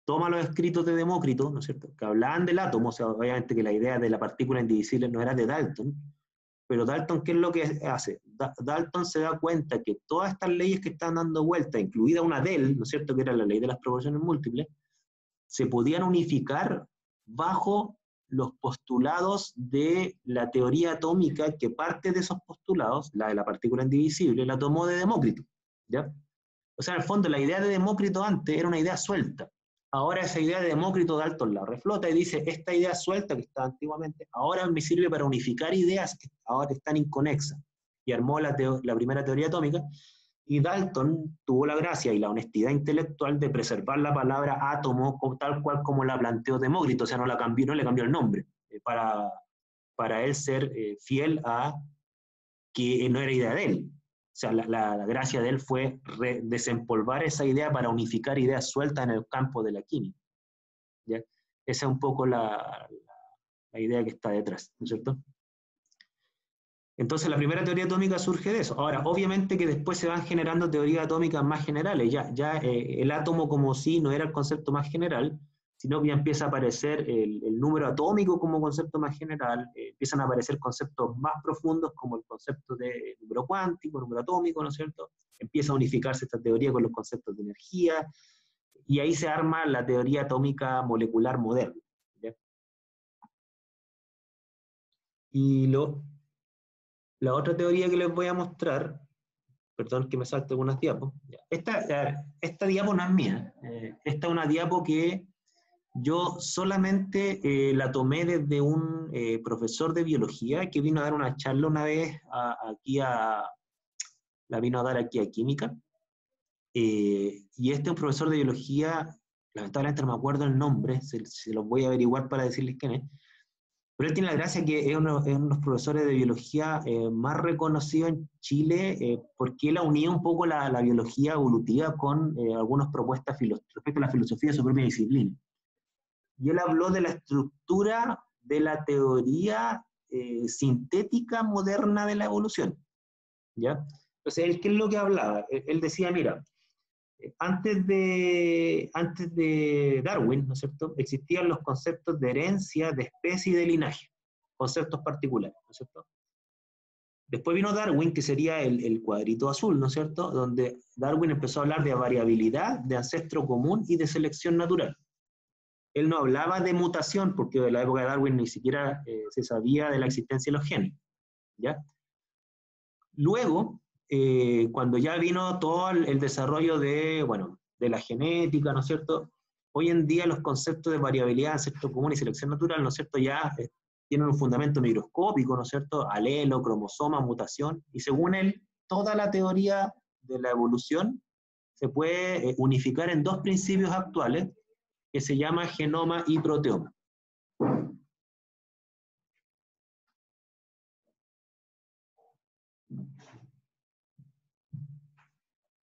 toma los escritos de Demócrito, ¿no es cierto?, que hablaban del átomo, o sea, obviamente que la idea de la partícula indivisible no era de Dalton, pero Dalton, ¿qué es lo que hace? Dalton se da cuenta que todas estas leyes que están dando vuelta, incluida una de él, ¿no es cierto?, que era la ley de las proporciones múltiples, se podían unificar bajo los postulados de la teoría atómica, que parte de esos postulados, la de la partícula indivisible, la tomó de Demócrito, ¿ya? O sea, en el fondo, la idea de Demócrito antes era una idea suelta. Ahora esa idea de Demócrito, Dalton la reflota y dice, esta idea suelta que estaba antiguamente, ahora me sirve para unificar ideas que ahora están inconexas. Y armó la primera teoría atómica, y Dalton tuvo la gracia y la honestidad intelectual de preservar la palabra átomo tal cual como la planteó Demócrito, o sea, no le cambió el nombre, para él ser fiel a que no era idea de él. O sea, la gracia de él fue desempolvar esa idea para unificar ideas sueltas en el campo de la química. ¿Ya? Esa es un poco la idea que está detrás, ¿no es cierto? Entonces la primera teoría atómica surge de eso. Ahora, obviamente que después se van generando teorías atómicas más generales. Ya el átomo como sí no era el concepto más general, sino que ya empieza a aparecer el número atómico como concepto más general, empiezan a aparecer conceptos más profundos como el concepto de número cuántico, número atómico, ¿no es cierto? Empieza a unificarse esta teoría con los conceptos de energía, y ahí se arma la teoría atómica molecular moderna. ¿Ya? Y la otra teoría que les voy a mostrar Perdón que me salte algunas diapos. Esta diapo no es mía. Esta es una diapo que yo solamente la tomé desde un profesor de biología que vino a dar una charla una vez la vino a dar aquí a química. Y este es un profesor de biología, lamentablemente no me acuerdo el nombre, se los voy a averiguar para decirles quién es. Pero él tiene la gracia que es uno de los profesores de biología más reconocidos en Chile, porque él ha unido un poco la biología evolutiva con algunas propuestas respecto a la filosofía de su propia disciplina. Y él habló de la estructura de la teoría sintética moderna de la evolución, ¿ya? Entonces, ¿qué es lo que hablaba? Él decía, mira, antes de Darwin, ¿no es cierto?, existían los conceptos de herencia, de especie y de linaje, conceptos particulares, ¿no es cierto? Después vino Darwin, que sería el cuadrito azul, ¿no es cierto?, donde Darwin empezó a hablar de variabilidad, de ancestro común y de selección natural. Él no hablaba de mutación, porque en la época de Darwin ni siquiera se sabía de la existencia de los genes, ¿ya? Luego, cuando ya vino todo el desarrollo de la genética, ¿no es cierto? Hoy en día los conceptos de variabilidad, ancestro común y selección natural, ¿no es cierto?, ya tienen un fundamento microscópico, ¿no es cierto?, alelo, cromosoma, mutación, y según él, toda la teoría de la evolución se puede unificar en dos principios actuales, que se llama genoma y proteoma.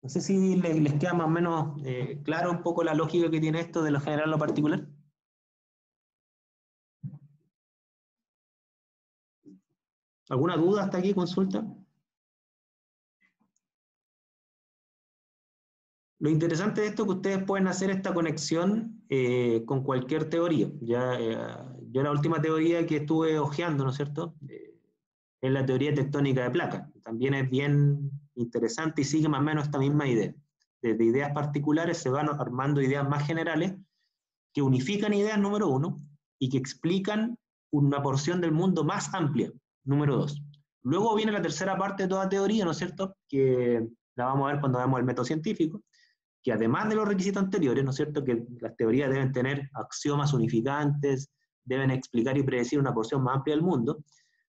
No sé si les queda más o menos claro un poco la lógica que tiene esto de lo general a lo particular. ¿Alguna duda hasta aquí? Consulta. Lo interesante de esto es que ustedes pueden hacer esta conexión con cualquier teoría. Yo la última teoría que estuve hojeando, ¿no es cierto?, es la teoría tectónica de placas. También es bien interesante y sigue más o menos esta misma idea. Desde ideas particulares se van armando ideas más generales que unifican ideas, número uno, y que explican una porción del mundo más amplia, número dos. Luego viene la tercera parte de toda teoría, ¿no es cierto?, que la vamos a ver cuando veamos el método científico, que además de los requisitos anteriores, ¿no es cierto?, que las teorías deben tener axiomas unificantes, deben explicar y predecir una porción más amplia del mundo,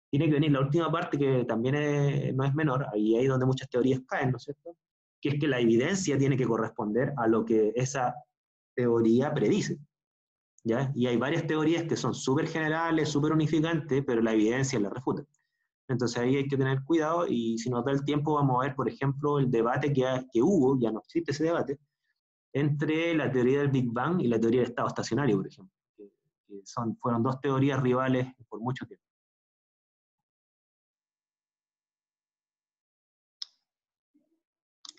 tiene que venir la última parte que también no es menor, ahí es donde muchas teorías caen, ¿no es cierto?, que es que la evidencia tiene que corresponder a lo que esa teoría predice, ¿ya? Y hay varias teorías que son súper generales, súper unificantes, pero la evidencia la refuta. Entonces ahí hay que tener cuidado y si nos da el tiempo vamos a ver, por ejemplo, el debate que hubo, ya no existe ese debate, entre la teoría del Big Bang y la teoría del estado estacionario, por ejemplo, que fueron dos teorías rivales por mucho tiempo.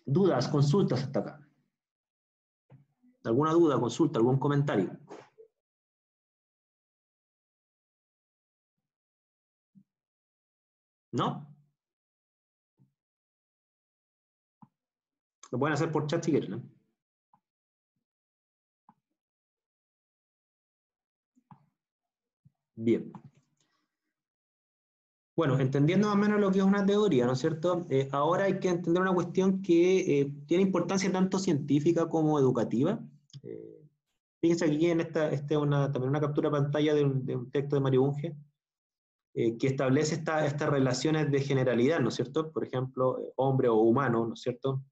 ¿Dudas, consultas hasta acá? ¿Alguna duda, consulta, algún comentario? ¿No? Lo pueden hacer por chat si quieren, ¿no? Bien. Bueno, entendiendo más o menos lo que es una teoría, ¿no es cierto? Ahora hay que entender una cuestión que tiene importancia tanto científica como educativa. Fíjense aquí en también una captura de pantalla de un texto de Mario Bunge, que establece estas relaciones de generalidad, ¿no es cierto? Por ejemplo, hombre o humano, ¿no es cierto?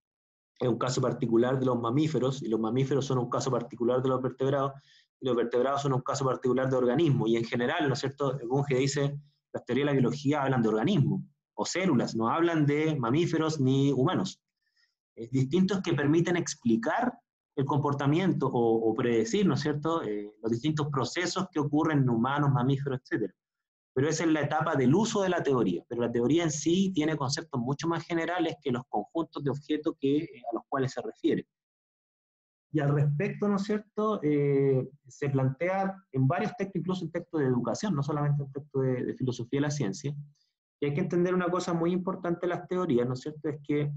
Es un caso particular de los mamíferos, y los mamíferos son un caso particular de los vertebrados, y los vertebrados son un caso particular de organismos, y en general, ¿no es cierto? Bunge dice, las teorías de la biología hablan de organismos, o células, no hablan de mamíferos ni humanos. Distintos que permiten explicar el comportamiento o predecir, ¿no es cierto?, los distintos procesos que ocurren en humanos, mamíferos, etc. Pero esa es la etapa del uso de la teoría, pero la teoría en sí tiene conceptos mucho más generales que los conjuntos de objetos a los cuales se refiere. Y al respecto, ¿no es cierto?, se plantea en varios textos, incluso en textos de educación, no solamente en textos de filosofía de la ciencia, y hay que entender una cosa muy importante de las teorías, ¿no es cierto?, es que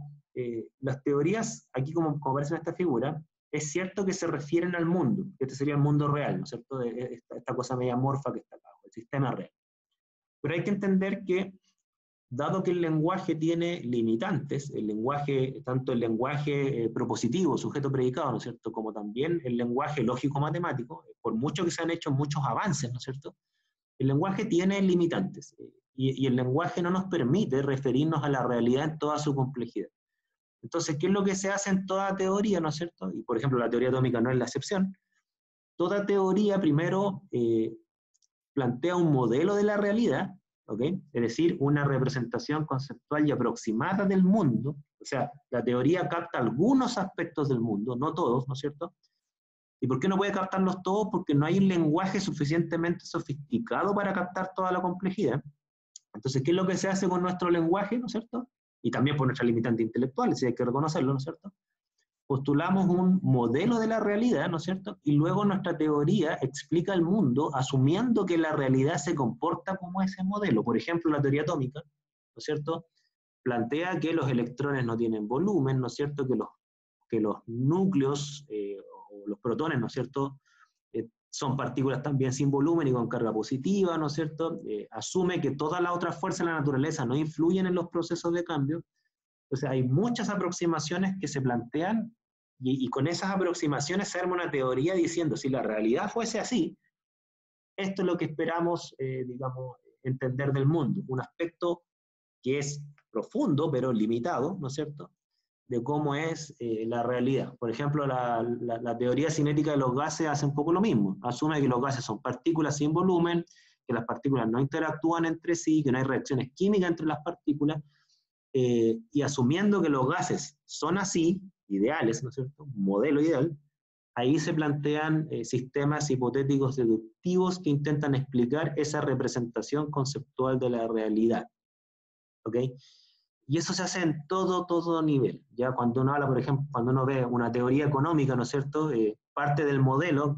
las teorías, aquí como aparece en esta figura, es cierto que se refieren al mundo, que este sería el mundo real, ¿no es cierto?, esta cosa media amorfa que está acá, el sistema real. Pero hay que entender que dado que el lenguaje tiene limitantes, el lenguaje, tanto el lenguaje propositivo, sujeto predicado, ¿no es cierto?, como también el lenguaje lógico-matemático, por mucho que se han hecho muchos avances, ¿no es cierto?, el lenguaje tiene limitantes, y el lenguaje no nos permite referirnos a la realidad en toda su complejidad. Entonces, ¿qué es lo que se hace en toda teoría, ¿no es cierto? Y por ejemplo, la teoría atómica no es la excepción. Toda teoría primero plantea un modelo de la realidad, ¿ok? Es decir, una representación conceptual y aproximada del mundo. O sea, la teoría capta algunos aspectos del mundo, no todos, ¿no es cierto? ¿Y por qué no puede captarlos todos? Porque no hay un lenguaje suficientemente sofisticado para captar toda la complejidad. Entonces, ¿qué es lo que se hace con nuestro lenguaje, ¿no es cierto? Y también por nuestras limitantes intelectuales, si hay que reconocerlo, ¿no es cierto? Postulamos un modelo de la realidad, ¿no es cierto? Y luego nuestra teoría explica el mundo asumiendo que la realidad se comporta como ese modelo. Por ejemplo, la teoría atómica, ¿no es cierto?, plantea que los electrones no tienen volumen, ¿no es cierto?, que los núcleos o los protones, ¿no es cierto?, son partículas también sin volumen y con carga positiva, ¿no es cierto? Asume que todas las otras fuerzas de la naturaleza no influyen en los procesos de cambio. Entonces hay muchas aproximaciones que se plantean y con esas aproximaciones se arma una teoría diciendo si la realidad fuese así, esto es lo que esperamos, digamos, entender del mundo. Un aspecto que es profundo pero limitado, ¿no es cierto?, de cómo es la realidad. Por ejemplo, la teoría cinética de los gases hace un poco lo mismo. Asume que los gases son partículas sin volumen, que las partículas no interactúan entre sí, que no hay reacciones químicas entre las partículas, y asumiendo que los gases son así, ideales, ¿no es cierto?, un modelo ideal, ahí se plantean sistemas hipotéticos deductivos que intentan explicar esa representación conceptual de la realidad. ¿Ok? Y eso se hace en todo nivel. Ya cuando uno habla, por ejemplo, cuando uno ve una teoría económica, ¿no es cierto?, parte del modelo,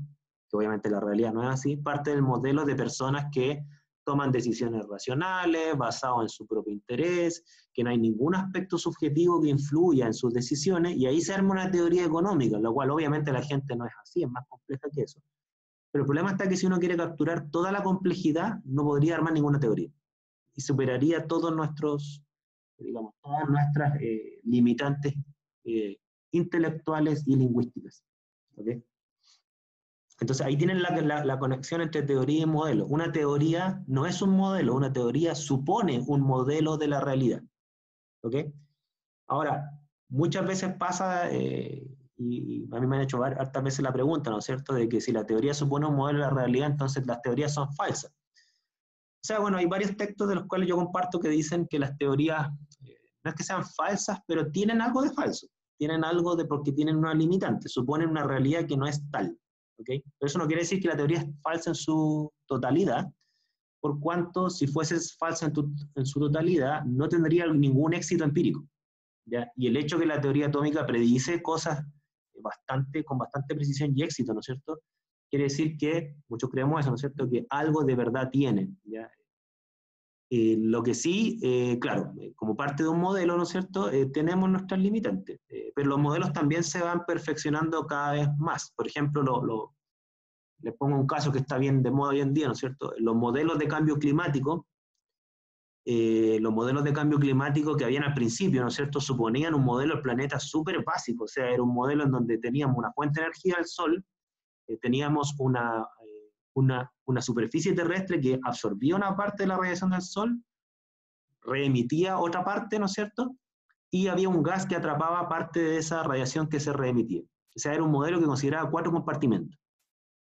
que obviamente la realidad no es así, parte del modelo de personas que toman decisiones racionales, basadas en su propio interés, que no hay ningún aspecto subjetivo que influya en sus decisiones, y ahí se arma una teoría económica, lo cual obviamente la gente no es así, es más compleja que eso. Pero el problema está que si uno quiere capturar toda la complejidad, no podría armar ninguna teoría, y superaría todos nuestros, digamos, todas nuestras limitantes intelectuales y lingüísticas. ¿Okay? Entonces ahí tienen la conexión entre teoría y modelo. Una teoría no es un modelo, una teoría supone un modelo de la realidad. ¿Okay? Ahora, muchas veces pasa, y a mí me han hecho hartas veces la pregunta, ¿no es cierto?, de que si la teoría supone un modelo de la realidad, entonces las teorías son falsas. O sea, bueno, hay varios textos de los cuales yo comparto que dicen que las teorías no es que sean falsas, pero tienen algo de falso. Tienen algo de porque tienen una limitante, suponen una realidad que no es tal. ¿Okay? Pero eso no quiere decir que la teoría es falsa en su totalidad, por cuanto si fuese falsa en su totalidad, no tendría ningún éxito empírico. ¿Ya? Y el hecho que la teoría atómica predice cosas con bastante precisión y éxito, ¿no es cierto?, quiere decir que, muchos creemos eso, ¿no es cierto?, que algo de verdad tiene. ¿Ya? Lo que sí, claro, como parte de un modelo, ¿no es cierto?, tenemos nuestras limitantes, pero los modelos también se van perfeccionando cada vez más. Por ejemplo, les pongo un caso que está bien de moda hoy en día, ¿no es cierto?, los modelos de cambio climático que habían al principio, ¿no es cierto?, suponían un modelo del planeta súper básico, o sea, era un modelo en donde teníamos una fuente de energía del Sol, teníamos una superficie terrestre que absorbía una parte de la radiación del Sol, reemitía otra parte, ¿no es cierto?, y había un gas que atrapaba parte de esa radiación que se reemitía. O sea, era un modelo que consideraba 4 compartimentos.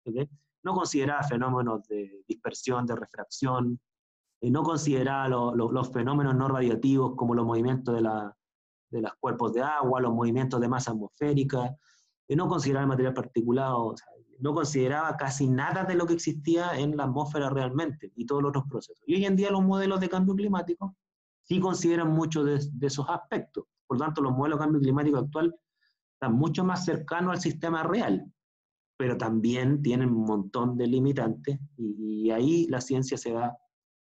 ¿Okay? No consideraba fenómenos de dispersión, de refracción, no consideraba los fenómenos no radiactivos como los movimientos de los cuerpos de agua, los movimientos de masa atmosférica, no consideraba el material particulado, o sea, no consideraba casi nada de lo que existía en la atmósfera realmente y todos los otros procesos. Y hoy en día los modelos de cambio climático sí consideran mucho de esos aspectos. Por lo tanto, los modelos de cambio climático actual están mucho más cercanos al sistema real, pero también tienen un montón de limitantes y ahí la ciencia se va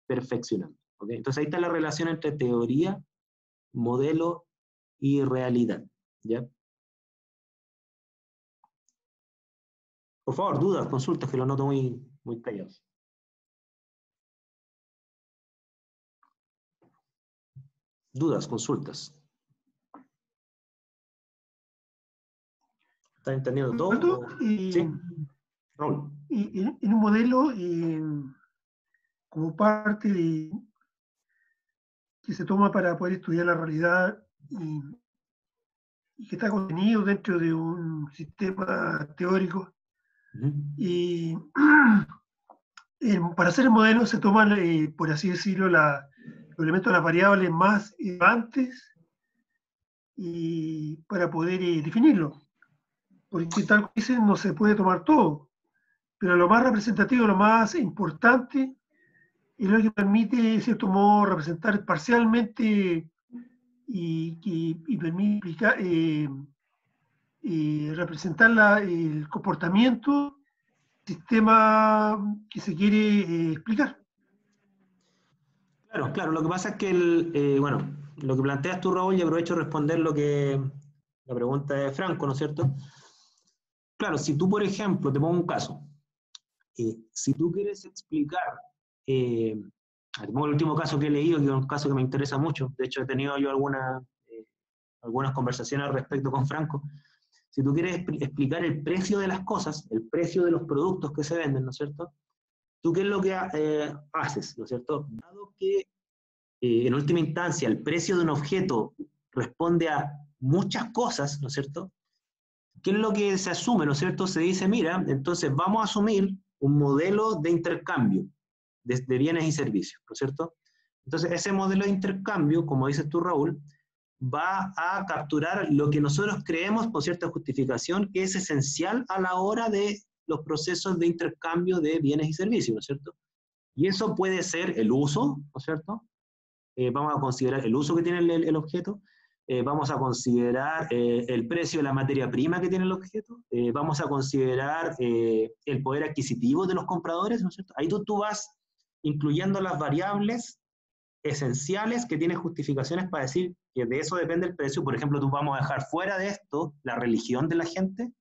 perfeccionando. ¿Okay? Entonces ahí está la relación entre teoría, modelo y realidad. ¿Ya? Por favor, dudas, consultas, que lo noto muy callados. dudas, consultas. ¿Estás entendiendo todo? ¿Sí? Raúl. En un modelo, como parte que se toma para poder estudiar la realidad y que está contenido dentro de un sistema teórico. Y para hacer el modelo se toman, por así decirlo, los elementos de las variables más relevantes y para poder definirlo. Porque tal como dicen, no se puede tomar todo, pero lo más representativo, lo más importante, es lo que permite, de cierto modo, representar parcialmente y permite representar el comportamiento del sistema que se quiere explicar. Claro, claro. Lo que pasa es que, bueno, lo que planteas tú, Raúl, y aprovecho de responder la pregunta de Franco, ¿no es cierto? Claro, si tú, por ejemplo, te pongo un caso, si tú quieres explicar, te pongo el último caso que he leído, que es un caso que me interesa mucho, de hecho he tenido yo algunas conversaciones al respecto con Franco. Si tú quieres explicar el precio de las cosas, el precio de los productos que se venden, ¿no es cierto? ¿Tú qué es lo que haces, ¿no es cierto? Dado que en última instancia el precio de un objeto responde a muchas cosas, ¿no es cierto? ¿Qué es lo que se asume, ¿no es cierto? Se dice, mira, entonces vamos a asumir un modelo de intercambio de bienes y servicios, ¿no es cierto? Entonces ese modelo de intercambio, como dices tú, Raúl, va a capturar lo que nosotros creemos por cierta justificación que es esencial a la hora de los procesos de intercambio de bienes y servicios, ¿no es cierto? Y eso puede ser el uso, ¿no es cierto? Vamos a considerar el uso que tiene el objeto, vamos a considerar el precio de la materia prima que tiene el objeto, vamos a considerar el poder adquisitivo de los compradores, ¿no es cierto? Ahí tú vas incluyendo las variables esenciales que tienen justificaciones para decir que de eso depende el precio. Por ejemplo, tú vamos a dejar fuera de esto la religión de la gente,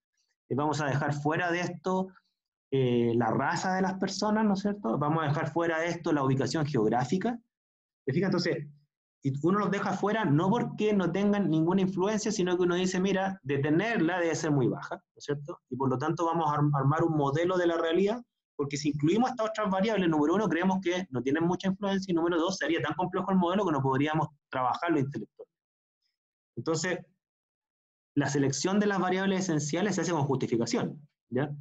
vamos a dejar fuera de esto la raza de las personas, ¿no es cierto? Vamos a dejar fuera de esto la ubicación geográfica. ¿Te fijas? Entonces, si uno los deja fuera, no porque no tengan ninguna influencia, sino que uno dice, mira, detenerla debe ser muy baja, ¿no es cierto? Y por lo tanto vamos a armar un modelo de la realidad, porque si incluimos estas otras variables, número uno, creemos que no tienen mucha influencia, y número dos, sería tan complejo el modelo que no podríamos trabajarlo intelectualmente. Entonces, la selección de las variables esenciales se hace con justificación, ¿ya?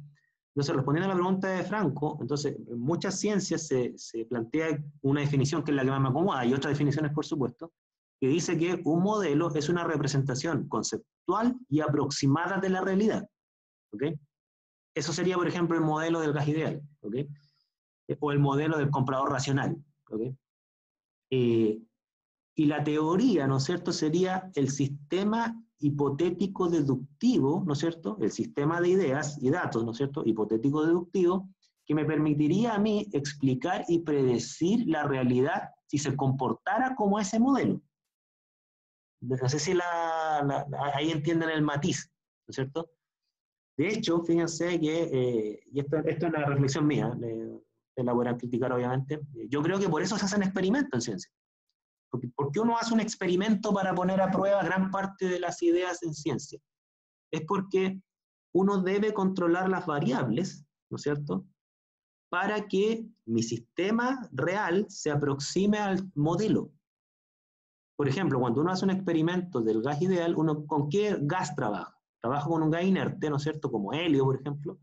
Entonces, respondiendo a la pregunta de Franco, entonces, en muchas ciencias se plantea una definición que es la que más me acomoda, y otras definiciones, por supuesto, que dice que un modelo es una representación conceptual y aproximada de la realidad, ¿ok? Eso sería, por ejemplo, el modelo del gas ideal, ¿ok? O el modelo del comprador racional, ¿ok? Y la teoría, ¿no es cierto?, sería el sistema hipotético deductivo, ¿no es cierto?, el sistema de ideas y datos, ¿no es cierto?, hipotético deductivo, que me permitiría a mí explicar y predecir la realidad si se comportara como ese modelo. No sé si ahí entienden el matiz, ¿no es cierto? De hecho, fíjense que, y esto es una reflexión mía, de la voy a criticar obviamente, yo creo que por eso se hacen experimentos en ciencia. ¿Por qué uno hace un experimento para poner a prueba gran parte de las ideas en ciencia? Es porque uno debe controlar las variables, ¿no es cierto?, para que mi sistema real se aproxime al modelo. Por ejemplo, cuando uno hace un experimento del gas ideal, uno ¿con qué gas trabaja? Trabaja con un gas inerte, ¿no es cierto?, como helio, por ejemplo,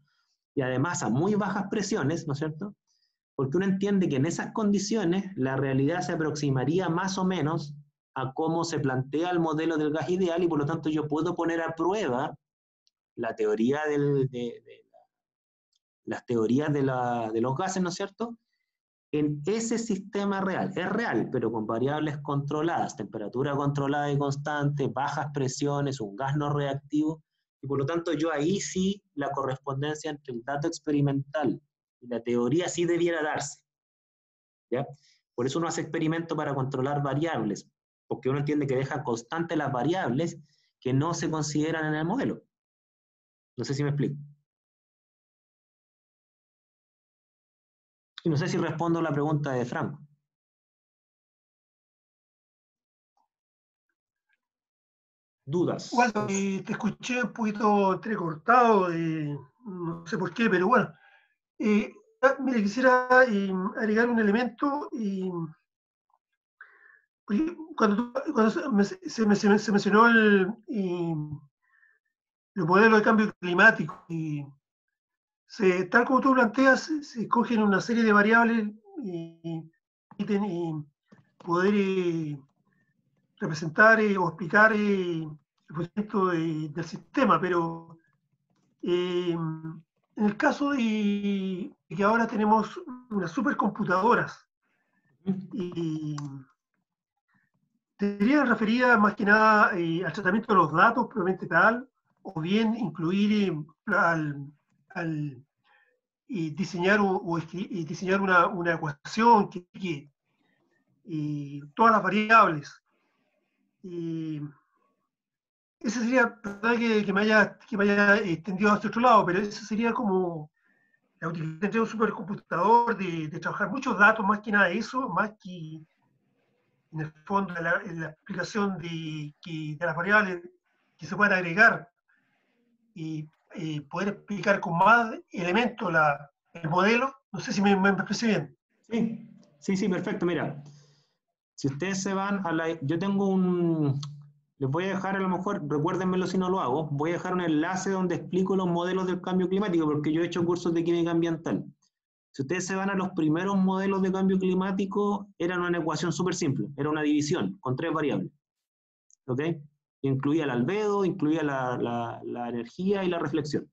y además a muy bajas presiones, ¿no es cierto?, porque uno entiende que en esas condiciones la realidad se aproximaría más o menos a cómo se plantea el modelo del gas ideal y por lo tanto yo puedo poner a prueba la teoría las teorías de los gases, ¿no es cierto?, en ese sistema real. Es real, pero con variables controladas, temperatura controlada y constante, bajas presiones, un gas no reactivo, y por lo tanto yo ahí sí la correspondencia entre el dato experimental y la teoría sí debiera darse, ¿ya? Por eso uno hace experimentos para controlar variables, porque uno entiende que deja constantes las variables que no se consideran en el modelo. No sé si me explico. Y no sé si respondo a la pregunta de Franco. dudas. Waldo, te escuché un poquito entrecortado, no sé por qué, pero bueno. Mire, quisiera agregar un elemento. Cuando se mencionó el modelo de cambio climático, tal como tú planteas, se escogen una serie de variables y poder representar o explicar el funcionamiento del sistema, pero en el caso de que ahora tenemos unas supercomputadoras y sería referida más que nada al tratamiento de los datos propiamente tal, o bien incluir al diseñar diseñar una ecuación que todas las variables. Y ese sería, perdón que me haya extendido hacia otro lado, pero ese sería como la utilización de un supercomputador, de trabajar muchos datos, más que nada eso, más que en el fondo la explicación de las variables que se pueden agregar y poder explicar con más elementos el modelo. No sé si me expresé bien. Sí, perfecto. Mira, si ustedes se van a la... Yo tengo un... Les voy a dejar, a lo mejor, recuérdenmelo si no lo hago, voy a dejar un enlace donde explico los modelos del cambio climático, porque yo he hecho cursos de química ambiental. Si ustedes se van a los primeros modelos de cambio climático, eran una ecuación súper simple, era una división con 3 variables. ¿Ok? Incluía el albedo, incluía la energía y la reflexión.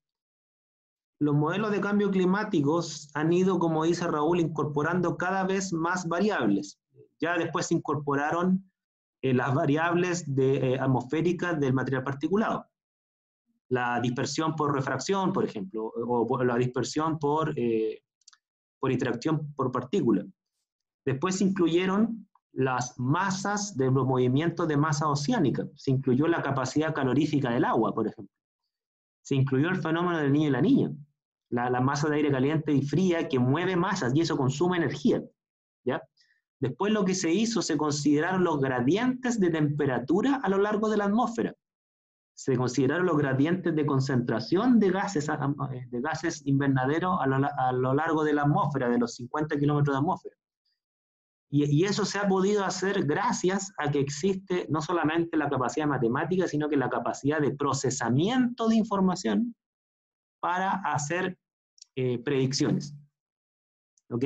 Los modelos de cambio climáticos han ido, como dice Raúl, incorporando cada vez más variables. Ya después se incorporaron las variables atmosféricas del material particulado. La dispersión por refracción, por ejemplo, o la dispersión por interacción por partícula. Después se incluyeron las masas de los movimientos de masa oceánica. Se incluyó la capacidad calorífica del agua, por ejemplo. Se incluyó el fenómeno del niño y la niña. La masa de aire caliente y fría que mueve masas y eso consume energía. ¿Ya? Después lo que se hizo, se consideraron los gradientes de temperatura a lo largo de la atmósfera. Se consideraron los gradientes de concentración de gases invernaderos a lo largo de la atmósfera, de los 50 kilómetros de atmósfera. Y eso se ha podido hacer gracias a que existe no solamente la capacidad matemática, sino que la capacidad de procesamiento de información para hacer predicciones. ¿Ok?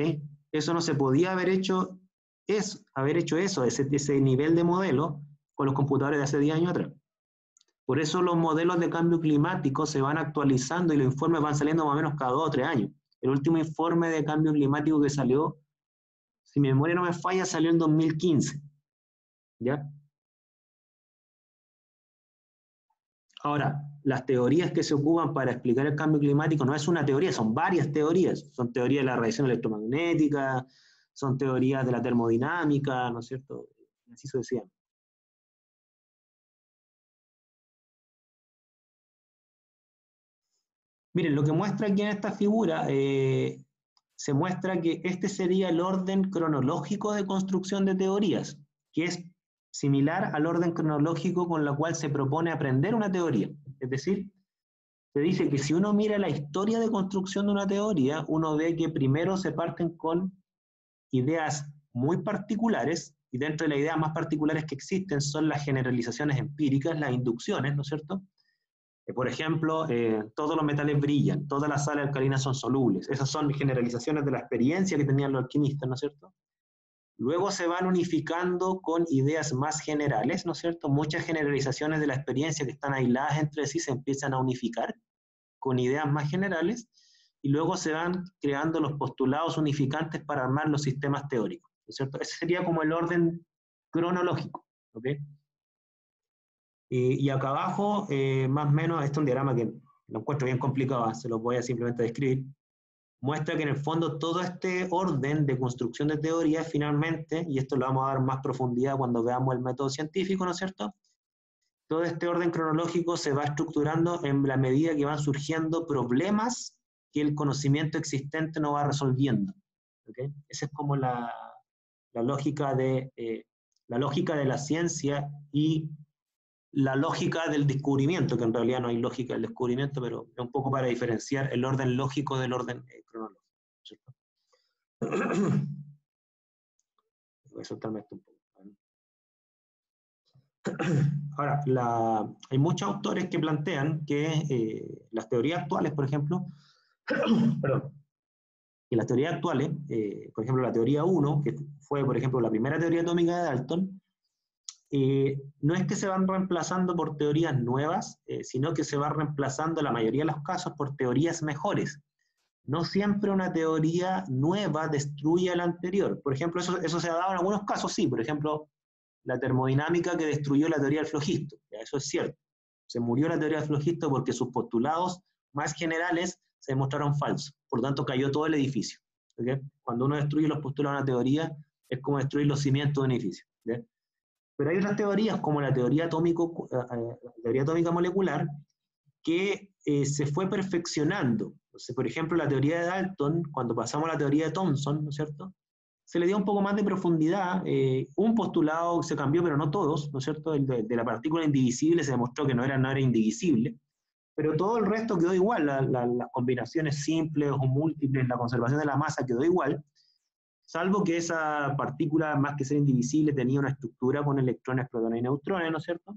Eso no se podía haber hecho, ese nivel de modelo con los computadores de hace 10 años atrás. Por eso los modelos de cambio climático se van actualizando y los informes van saliendo más o menos cada 2 o 3 años. El último informe de cambio climático que salió, si mi memoria no me falla, salió en 2015. ¿Ya? Ahora, las teorías que se ocupan para explicar el cambio climático no es una teoría, son varias teorías. Son teorías de la radiación electromagnética, son teorías de la termodinámica, ¿no es cierto? Así se decía. Miren, lo que muestra aquí en esta figura, se muestra que este sería el orden cronológico de construcción de teorías, que es similar al orden cronológico con el cual se propone aprender una teoría. Es decir, se dice que si uno mira la historia de construcción de una teoría, uno ve que primero se parten con ideas muy particulares, y dentro de las ideas más particulares que existen son las generalizaciones empíricas, las inducciones, ¿no es cierto? Por ejemplo, todos los metales brillan, todas las sales alcalinas son solubles. Esas son generalizaciones de la experiencia que tenían los alquimistas, ¿no es cierto? Luego se van unificando con ideas más generales, ¿no es cierto? Muchas generalizaciones de la experiencia que están aisladas entre sí se empiezan a unificar con ideas más generales y luego se van creando los postulados unificantes para armar los sistemas teóricos, ¿no es cierto? Ese sería como el orden cronológico, ¿ok? Y acá abajo, más o menos, este es un diagrama que lo encuentro bien complicado, se lo voy a simplemente describir. Muestra que en el fondo todo este orden de construcción de teorías finalmente, y esto lo vamos a dar más profundidad cuando veamos el método científico, ¿no es cierto? Todo este orden cronológico se va estructurando en la medida que van surgiendo problemas que el conocimiento existente no va resolviendo. ¿Okay? Esa es como la lógica de la ciencia y la lógica del descubrimiento, que en realidad no hay lógica del descubrimiento, pero es un poco para diferenciar el orden lógico del orden cronológico, ¿cierto? Voy a soltarme esto un poco. Ahora, hay muchos autores que plantean que las teorías actuales, por ejemplo, perdón, que las teorías actuales, por ejemplo, la teoría 1, que fue, por ejemplo, la primera teoría atómica de Dalton, no es que se van reemplazando por teorías nuevas, sino que se va reemplazando en la mayoría de los casos por teorías mejores. No siempre una teoría nueva destruye a la anterior. Por ejemplo, eso se ha dado en algunos casos, sí. Por ejemplo, la termodinámica que destruyó la teoría del flogisto. Eso es cierto. Se murió la teoría del flogisto porque sus postulados más generales se demostraron falsos. Por lo tanto, cayó todo el edificio. ¿Okay? Cuando uno destruye los postulados de una teoría, es como destruir los cimientos de un edificio. ¿Okay? Pero hay otras teorías, como la teoría atómica molecular, que se fue perfeccionando. Entonces, por ejemplo, la teoría de Dalton, cuando pasamos a la teoría de Thomson, ¿no es cierto?, se le dio un poco más de profundidad. Un postulado se cambió, pero no todos, ¿no es cierto? El de la partícula indivisible se demostró que no era indivisible, pero todo el resto quedó igual. Las combinaciones simples o múltiples, la conservación de la masa quedó igual, salvo que esa partícula, más que ser indivisible, tenía una estructura con electrones, protones y neutrones, ¿no es cierto?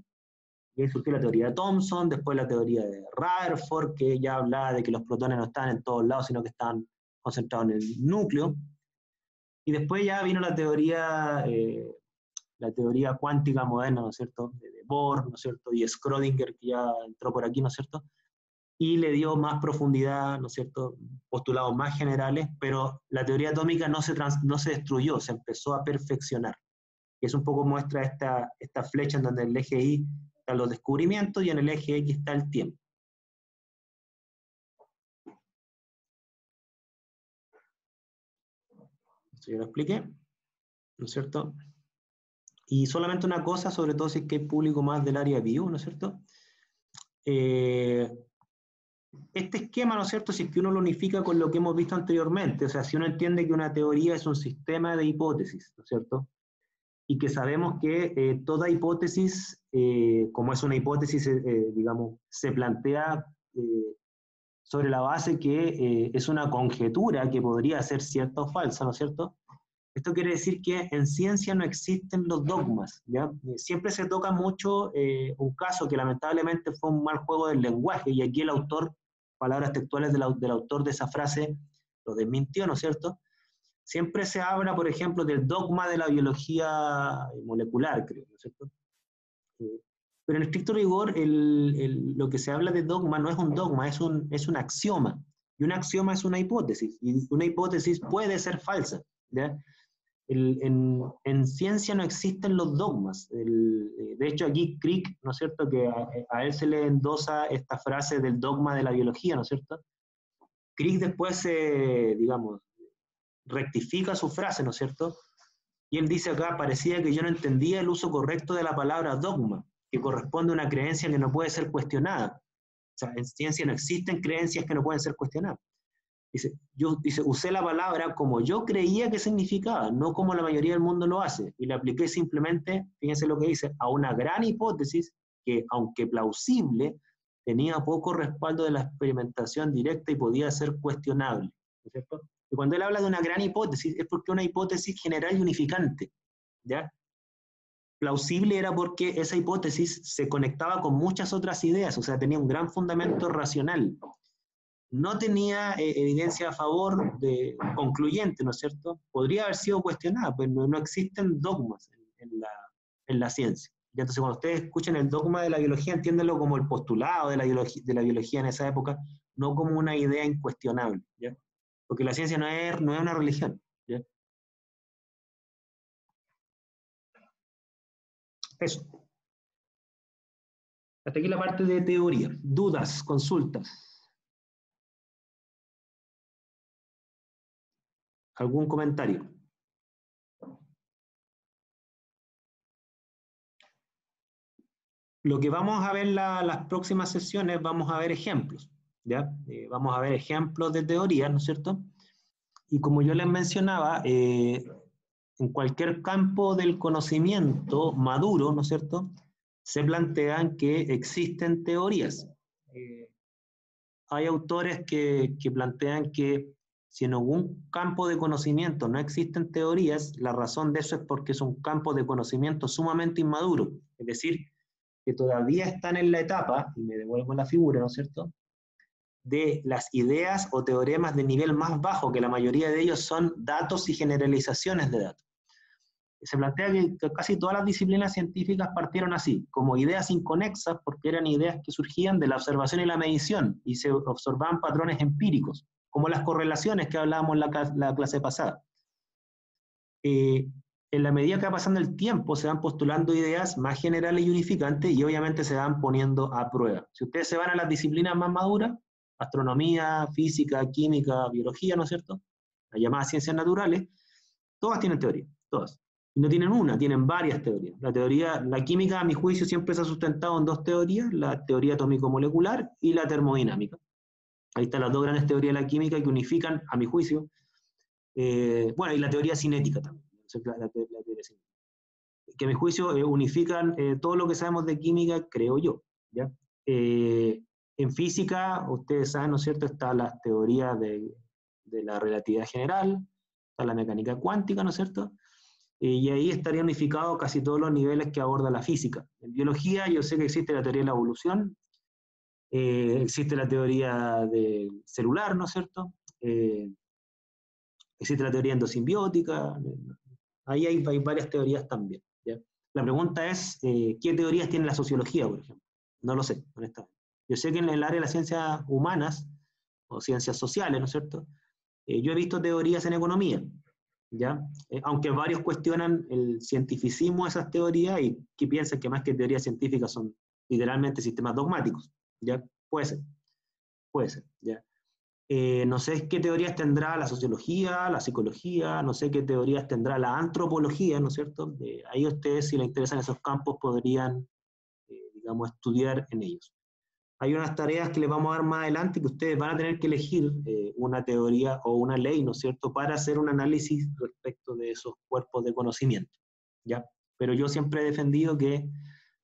Y ahí surgió la teoría de Thomson, después la teoría de Rutherford, que ya hablaba de que los protones no estaban en todos lados, sino que estaban concentrados en el núcleo. Y después ya vino la teoría cuántica moderna, ¿no es cierto?, de Bohr, ¿no es cierto?, y Schrödinger, que ya entró por aquí, ¿no es cierto?, y le dio más profundidad, ¿no es cierto?, postulados más generales, pero la teoría atómica no se destruyó, se empezó a perfeccionar. Y es un poco muestra esta flecha en donde el eje Y están los descubrimientos y en el eje X está el tiempo. Esto ya lo expliqué, ¿no es cierto? Y solamente una cosa, sobre todo si es que hay público más del área bio, ¿no es cierto? Este esquema, ¿no es cierto?, si es que uno lo unifica con lo que hemos visto anteriormente, o sea, si uno entiende que una teoría es un sistema de hipótesis, ¿no es cierto?, y que sabemos que toda hipótesis, como es una hipótesis, digamos, se plantea sobre la base que es una conjetura que podría ser cierta o falsa, ¿no es cierto? Esto quiere decir que en ciencia no existen los dogmas, ¿ya? Siempre se toca mucho un caso que lamentablemente fue un mal juego del lenguaje, y aquí el autor, palabras textuales del autor de esa frase, lo desmintió, ¿no es cierto? Siempre se habla, por ejemplo, del dogma de la biología molecular, creo, ¿no es cierto? Pero en estricto rigor, lo que se habla de dogma no es un dogma, es un axioma. Y un axioma es una hipótesis, y una hipótesis puede ser falsa, ¿ya? En ciencia no existen los dogmas. De hecho, aquí Crick, ¿no es cierto?, que a él se le endosa esta frase del dogma de la biología, ¿no es cierto? Crick después, digamos, rectifica su frase, ¿no es cierto? Y él dice acá, parecía que yo no entendía el uso correcto de la palabra dogma, que corresponde a una creencia que no puede ser cuestionada. O sea, en ciencia no existen creencias que no pueden ser cuestionadas. Dice, usé la palabra como yo creía que significaba, no como la mayoría del mundo lo hace, y la apliqué simplemente, fíjense lo que dice, a una gran hipótesis que, aunque plausible, tenía poco respaldo de la experimentación directa y podía ser cuestionable, ¿no es cierto? Y cuando él habla de una gran hipótesis, es porque es una hipótesis general y unificante, ¿ya? Plausible era porque esa hipótesis se conectaba con muchas otras ideas, o sea, tenía un gran fundamento racional. No tenía evidencia a favor de concluyente, ¿no es cierto? Podría haber sido cuestionada, pues no existen dogmas en la ciencia. Y entonces, cuando ustedes escuchen el dogma de la biología, entiéndanlo como el postulado de la biología en esa época, no como una idea incuestionable, ¿ya? Porque la ciencia no es una religión, ¿ya? Eso. Hasta aquí la parte de teoría. Dudas, consultas. ¿Algún comentario? Lo que vamos a ver las próximas sesiones, vamos a ver ejemplos, ¿ya? Vamos a ver ejemplos de teoría, ¿no es cierto? Y como yo les mencionaba, en cualquier campo del conocimiento maduro, ¿no es cierto?, se plantean que existen teorías. Hay autores que plantean que si en algún campo de conocimiento no existen teorías, la razón de eso es porque es un campo de conocimiento sumamente inmaduro, es decir, que todavía están en la etapa, y me devuelvo la figura, ¿no es cierto?, de las ideas o teoremas de nivel más bajo, que la mayoría de ellos son datos y generalizaciones de datos. Se plantea que casi todas las disciplinas científicas partieron así, como ideas inconexas, porque eran ideas que surgían de la observación y la medición, y se observaban patrones empíricos, como las correlaciones que hablábamos en la clase pasada. En la medida que va pasando el tiempo, se van postulando ideas más generales y unificantes, y obviamente se van poniendo a prueba. Si ustedes se van a las disciplinas más maduras, astronomía, física, química, biología, ¿no es cierto?, las llamadas ciencias naturales, todas tienen teoría, todas. Y no tienen una, tienen varias teorías. La química, a mi juicio, siempre se ha sustentado en dos teorías, la teoría atómico-molecular y la termodinámica. Ahí están las dos grandes teorías de la química que unifican, a mi juicio, bueno, y la teoría cinética también, la teoría cinética, que a mi juicio unifican todo lo que sabemos de química, creo yo, ¿ya? En física, ustedes saben, ¿no es cierto?, está la teoría de la relatividad general, está la mecánica cuántica, ¿no es cierto?, y ahí estaría unificado casi todos los niveles que aborda la física. En biología yo sé que existe la teoría de la evolución, existe la teoría celular, ¿no es cierto?, existe la teoría endosimbiótica, ahí hay varias teorías también, ¿ya? La pregunta es, ¿qué teorías tiene la sociología, por ejemplo? No lo sé, honestamente. Yo sé que en el área de las ciencias humanas, o ciencias sociales, ¿no es cierto?, yo he visto teorías en economía, ¿ya? Aunque varios cuestionan el cientificismo de esas teorías y que piensan que más que teorías científicas son literalmente sistemas dogmáticos, ¿ya? Puede ser, ¿ya? No sé qué teorías tendrá la sociología, la psicología, no sé qué teorías tendrá la antropología, ¿no es cierto? Ahí ustedes, si les interesan esos campos, podrían, digamos, estudiar en ellos. Hay unas tareas que les vamos a dar más adelante que ustedes van a tener que elegir una teoría o una ley, ¿no es cierto?, para hacer un análisis respecto de esos cuerpos de conocimiento, ¿ya? Pero yo siempre he defendido que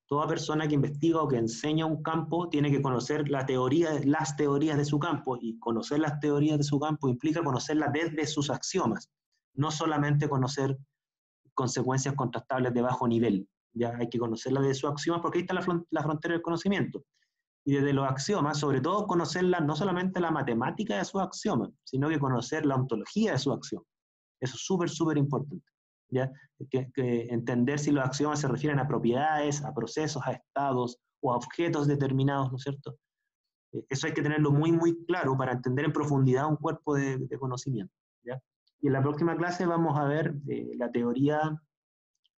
toda persona que investiga o que enseña un campo tiene que conocer las teorías de su campo, y conocer las teorías de su campo implica conocerlas desde sus axiomas, no solamente conocer consecuencias contrastables de bajo nivel, ya hay que conocerlas de sus axiomas porque ahí está la frontera del conocimiento. Y desde los axiomas, sobre todo conocerla, no solamente la matemática de sus axiomas, sino que conocer la ontología de sus axiomas. Eso es súper, súper importante, ¿ya? Que entender si los axiomas se refieren a propiedades, a procesos, a estados o a objetos determinados, ¿no es cierto? Eso hay que tenerlo muy, muy claro para entender en profundidad un cuerpo de conocimiento, ¿ya? Y en la próxima clase vamos a ver la teoría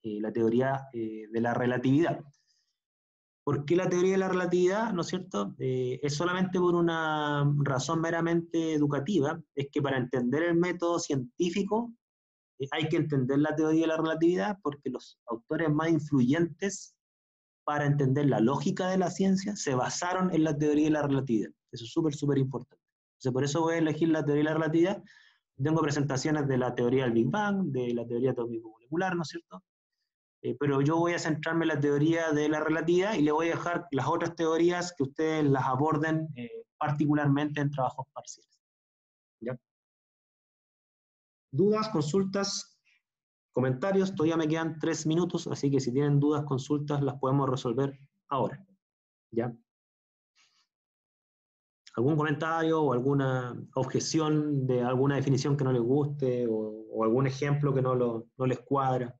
de la relatividad. ¿Por qué la teoría de la relatividad, no es cierto? Es solamente por una razón meramente educativa, es que para entender el método científico hay que entender la teoría de la relatividad, porque los autores más influyentes para entender la lógica de la ciencia se basaron en la teoría de la relatividad. Eso es súper, súper importante. Entonces, por eso voy a elegir la teoría de la relatividad. Tengo presentaciones de la teoría del Big Bang, de la teoría atómico-molecular, ¿no es cierto? Pero yo voy a centrarme en la teoría de la relatividad y le voy a dejar las otras teorías que ustedes las aborden particularmente en trabajos parciales, ¿ya? ¿Dudas, consultas, comentarios? Todavía me quedan 3 minutos, así que si tienen dudas, consultas, las podemos resolver ahora, ¿ya? ¿Algún comentario o alguna objeción de alguna definición que no les guste o algún ejemplo que no les cuadra?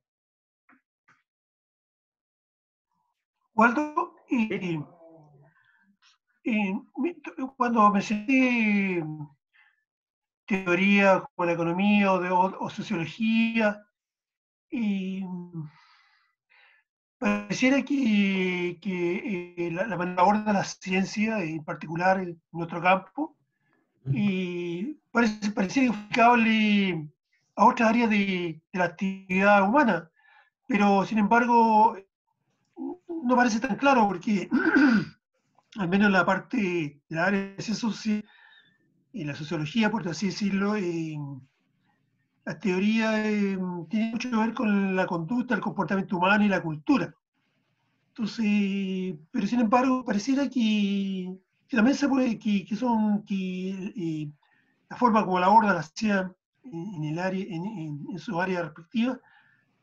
Waldo, ¿Sí? cuando mencioné teoría como la economía o sociología, pareciera que la manera aborda la ciencia, en particular en nuestro campo, y pareciera aplicable a otras áreas de la actividad humana, pero sin embargo no parece tan claro porque al menos en la parte de la área de ciencias sociales, en la sociología, por así decirlo, la teoría tiene mucho que ver con la conducta, el comportamiento humano y la cultura. Entonces, pero sin embargo, pareciera que también se puede, que la forma como la aborda la ciencia en el área, en su área respectiva,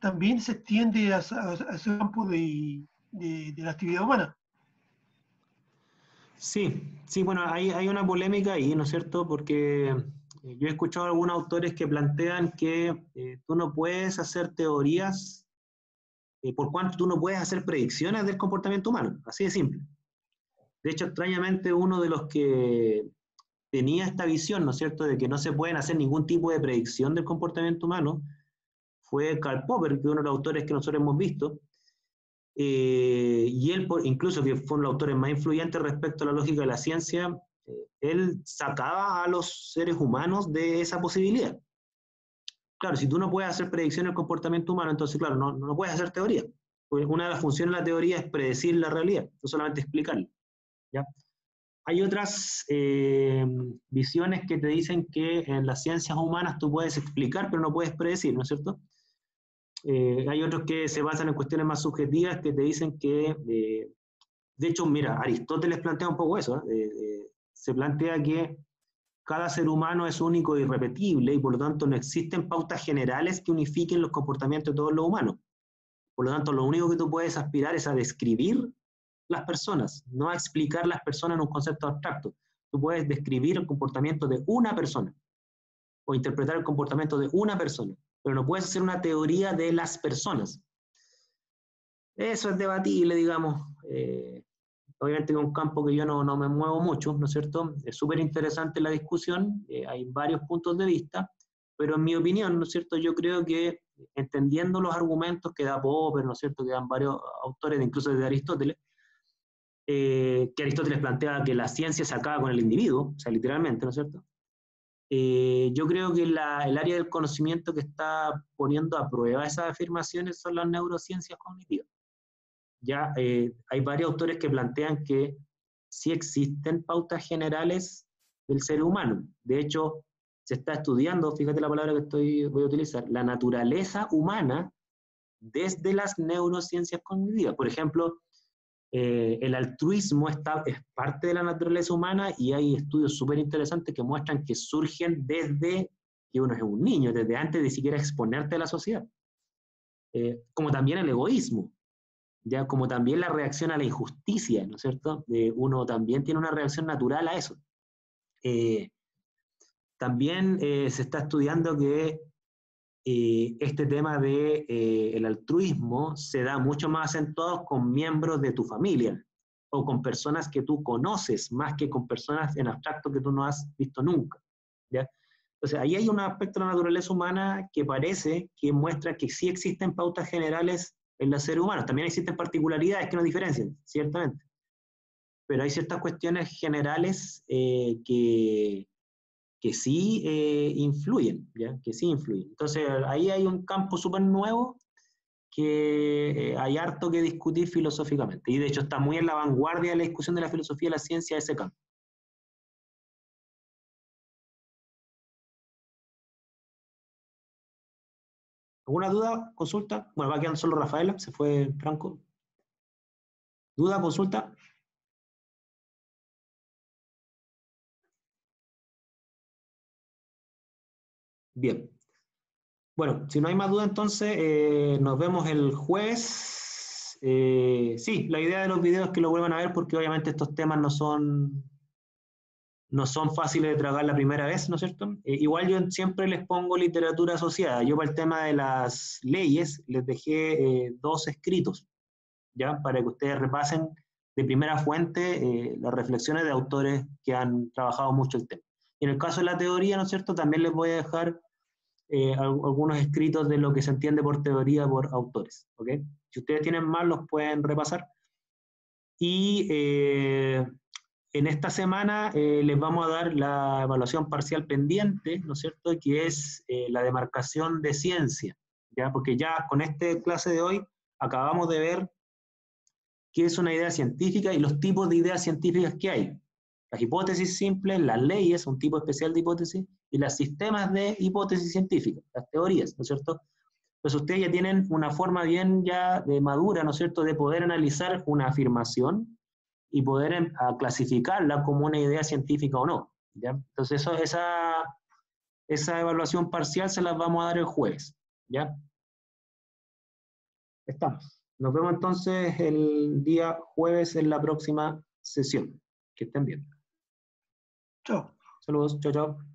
también se extiende a ese campo de la actividad humana. Sí, sí, bueno, hay una polémica ahí, ¿no es cierto? Porque yo he escuchado a algunos autores que plantean que tú no puedes hacer teorías, por cuanto tú no puedes hacer predicciones del comportamiento humano, así de simple. De hecho, extrañamente, uno de los que tenía esta visión, ¿no es cierto?, de que no se pueden hacer ningún tipo de predicción del comportamiento humano, fue Karl Popper, que es uno de los autores que nosotros hemos visto, y él, incluso que fue uno de los autores más influyentes respecto a la lógica de la ciencia, él sacaba a los seres humanos de esa posibilidad. Claro, si tú no puedes hacer predicción del comportamiento humano, entonces, claro, no puedes hacer teoría. Porque una de las funciones de la teoría es predecir la realidad, no solamente explicarla. ¿Ya? Hay otras visiones que te dicen que en las ciencias humanas tú puedes explicar, pero no puedes predecir, ¿no es cierto? Hay otros que se basan en cuestiones más subjetivas que te dicen que, de hecho, mira, Aristóteles plantea un poco eso, se plantea que cada ser humano es único e irrepetible y por lo tanto no existen pautas generales que unifiquen los comportamientos de todos los humanos. Por lo tanto, lo único que tú puedes aspirar es a describir las personas, no a explicar las personas en un concepto abstracto. Tú puedes describir el comportamiento de una persona o interpretar el comportamiento de una persona, pero no puedes hacer una teoría de las personas. Eso es debatible, digamos. Obviamente es un campo que yo no me muevo mucho, ¿no es cierto? Es súper interesante la discusión, hay varios puntos de vista, pero en mi opinión, ¿no es cierto? Yo creo que entendiendo los argumentos que da Popper, ¿no es cierto? Que dan varios autores, incluso desde Aristóteles, que Aristóteles plantea que la ciencia se acaba con el individuo, o sea, literalmente, ¿no es cierto? Yo creo que el área del conocimiento que está poniendo a prueba esas afirmaciones son las neurociencias cognitivas. Ya hay varios autores que plantean que sí existen pautas generales del ser humano. De hecho, se está estudiando, fíjate la palabra que voy a utilizar, la naturaleza humana desde las neurociencias cognitivas. Por ejemplo, el altruismo es parte de la naturaleza humana y hay estudios súper interesantes que muestran que surgen desde que uno es un niño, desde antes de siquiera exponerte a la sociedad. Como también el egoísmo, ya como también la reacción a la injusticia, ¿no es cierto? Uno también tiene una reacción natural a eso. También se está estudiando que este tema de el altruismo se da mucho más acentuado con miembros de tu familia o con personas que tú conoces, más que con personas en abstracto que tú no has visto nunca, ¿ya? Entonces, ahí hay un aspecto de la naturaleza humana que parece que muestra que sí existen pautas generales en los seres humanos. También existen particularidades que nos diferencian, ciertamente. Pero hay ciertas cuestiones generales que sí influyen, ¿ya? Que sí influyen. Entonces, ahí hay un campo súper nuevo que hay harto que discutir filosóficamente. Y de hecho está muy en la vanguardia de la discusión de la filosofía y la ciencia de ese campo. ¿Alguna duda? ¿Consulta? Bueno, va quedando solo Rafaela, se fue Franco. ¿Duda? ¿Consulta? Bien. Bueno, si no hay más duda, entonces nos vemos el jueves. Sí, la idea de los videos es que lo vuelvan a ver porque obviamente estos temas no son fáciles de tragar la primera vez, ¿no es cierto? Igual yo siempre les pongo literatura asociada. Yo para el tema de las leyes les dejé 2 escritos, ¿ya? Para que ustedes repasen de primera fuente las reflexiones de autores que han trabajado mucho el tema. Y en el caso de la teoría, ¿no es cierto? También les voy a dejar algunos escritos de lo que se entiende por teoría por autores, ¿ok? Si ustedes tienen más, los pueden repasar. Y en esta semana les vamos a dar la evaluación parcial pendiente, ¿no es cierto?, que es la demarcación de ciencia, ¿ya? Porque ya con esta clase de hoy acabamos de ver qué es una idea científica y los tipos de ideas científicas que hay. Las hipótesis simples, las leyes, un tipo especial de hipótesis, y los sistemas de hipótesis científicas, las teorías, ¿no es cierto? Entonces ustedes ya tienen una forma bien ya de madura, ¿no es cierto?, de poder analizar una afirmación y poder clasificarla como una idea científica o no, ¿ya? Entonces esa evaluación parcial se las vamos a dar el jueves, ¿ya? Estamos. Nos vemos entonces el día jueves en la próxima sesión. Que estén bien. Chao. Saludos, chao, chao.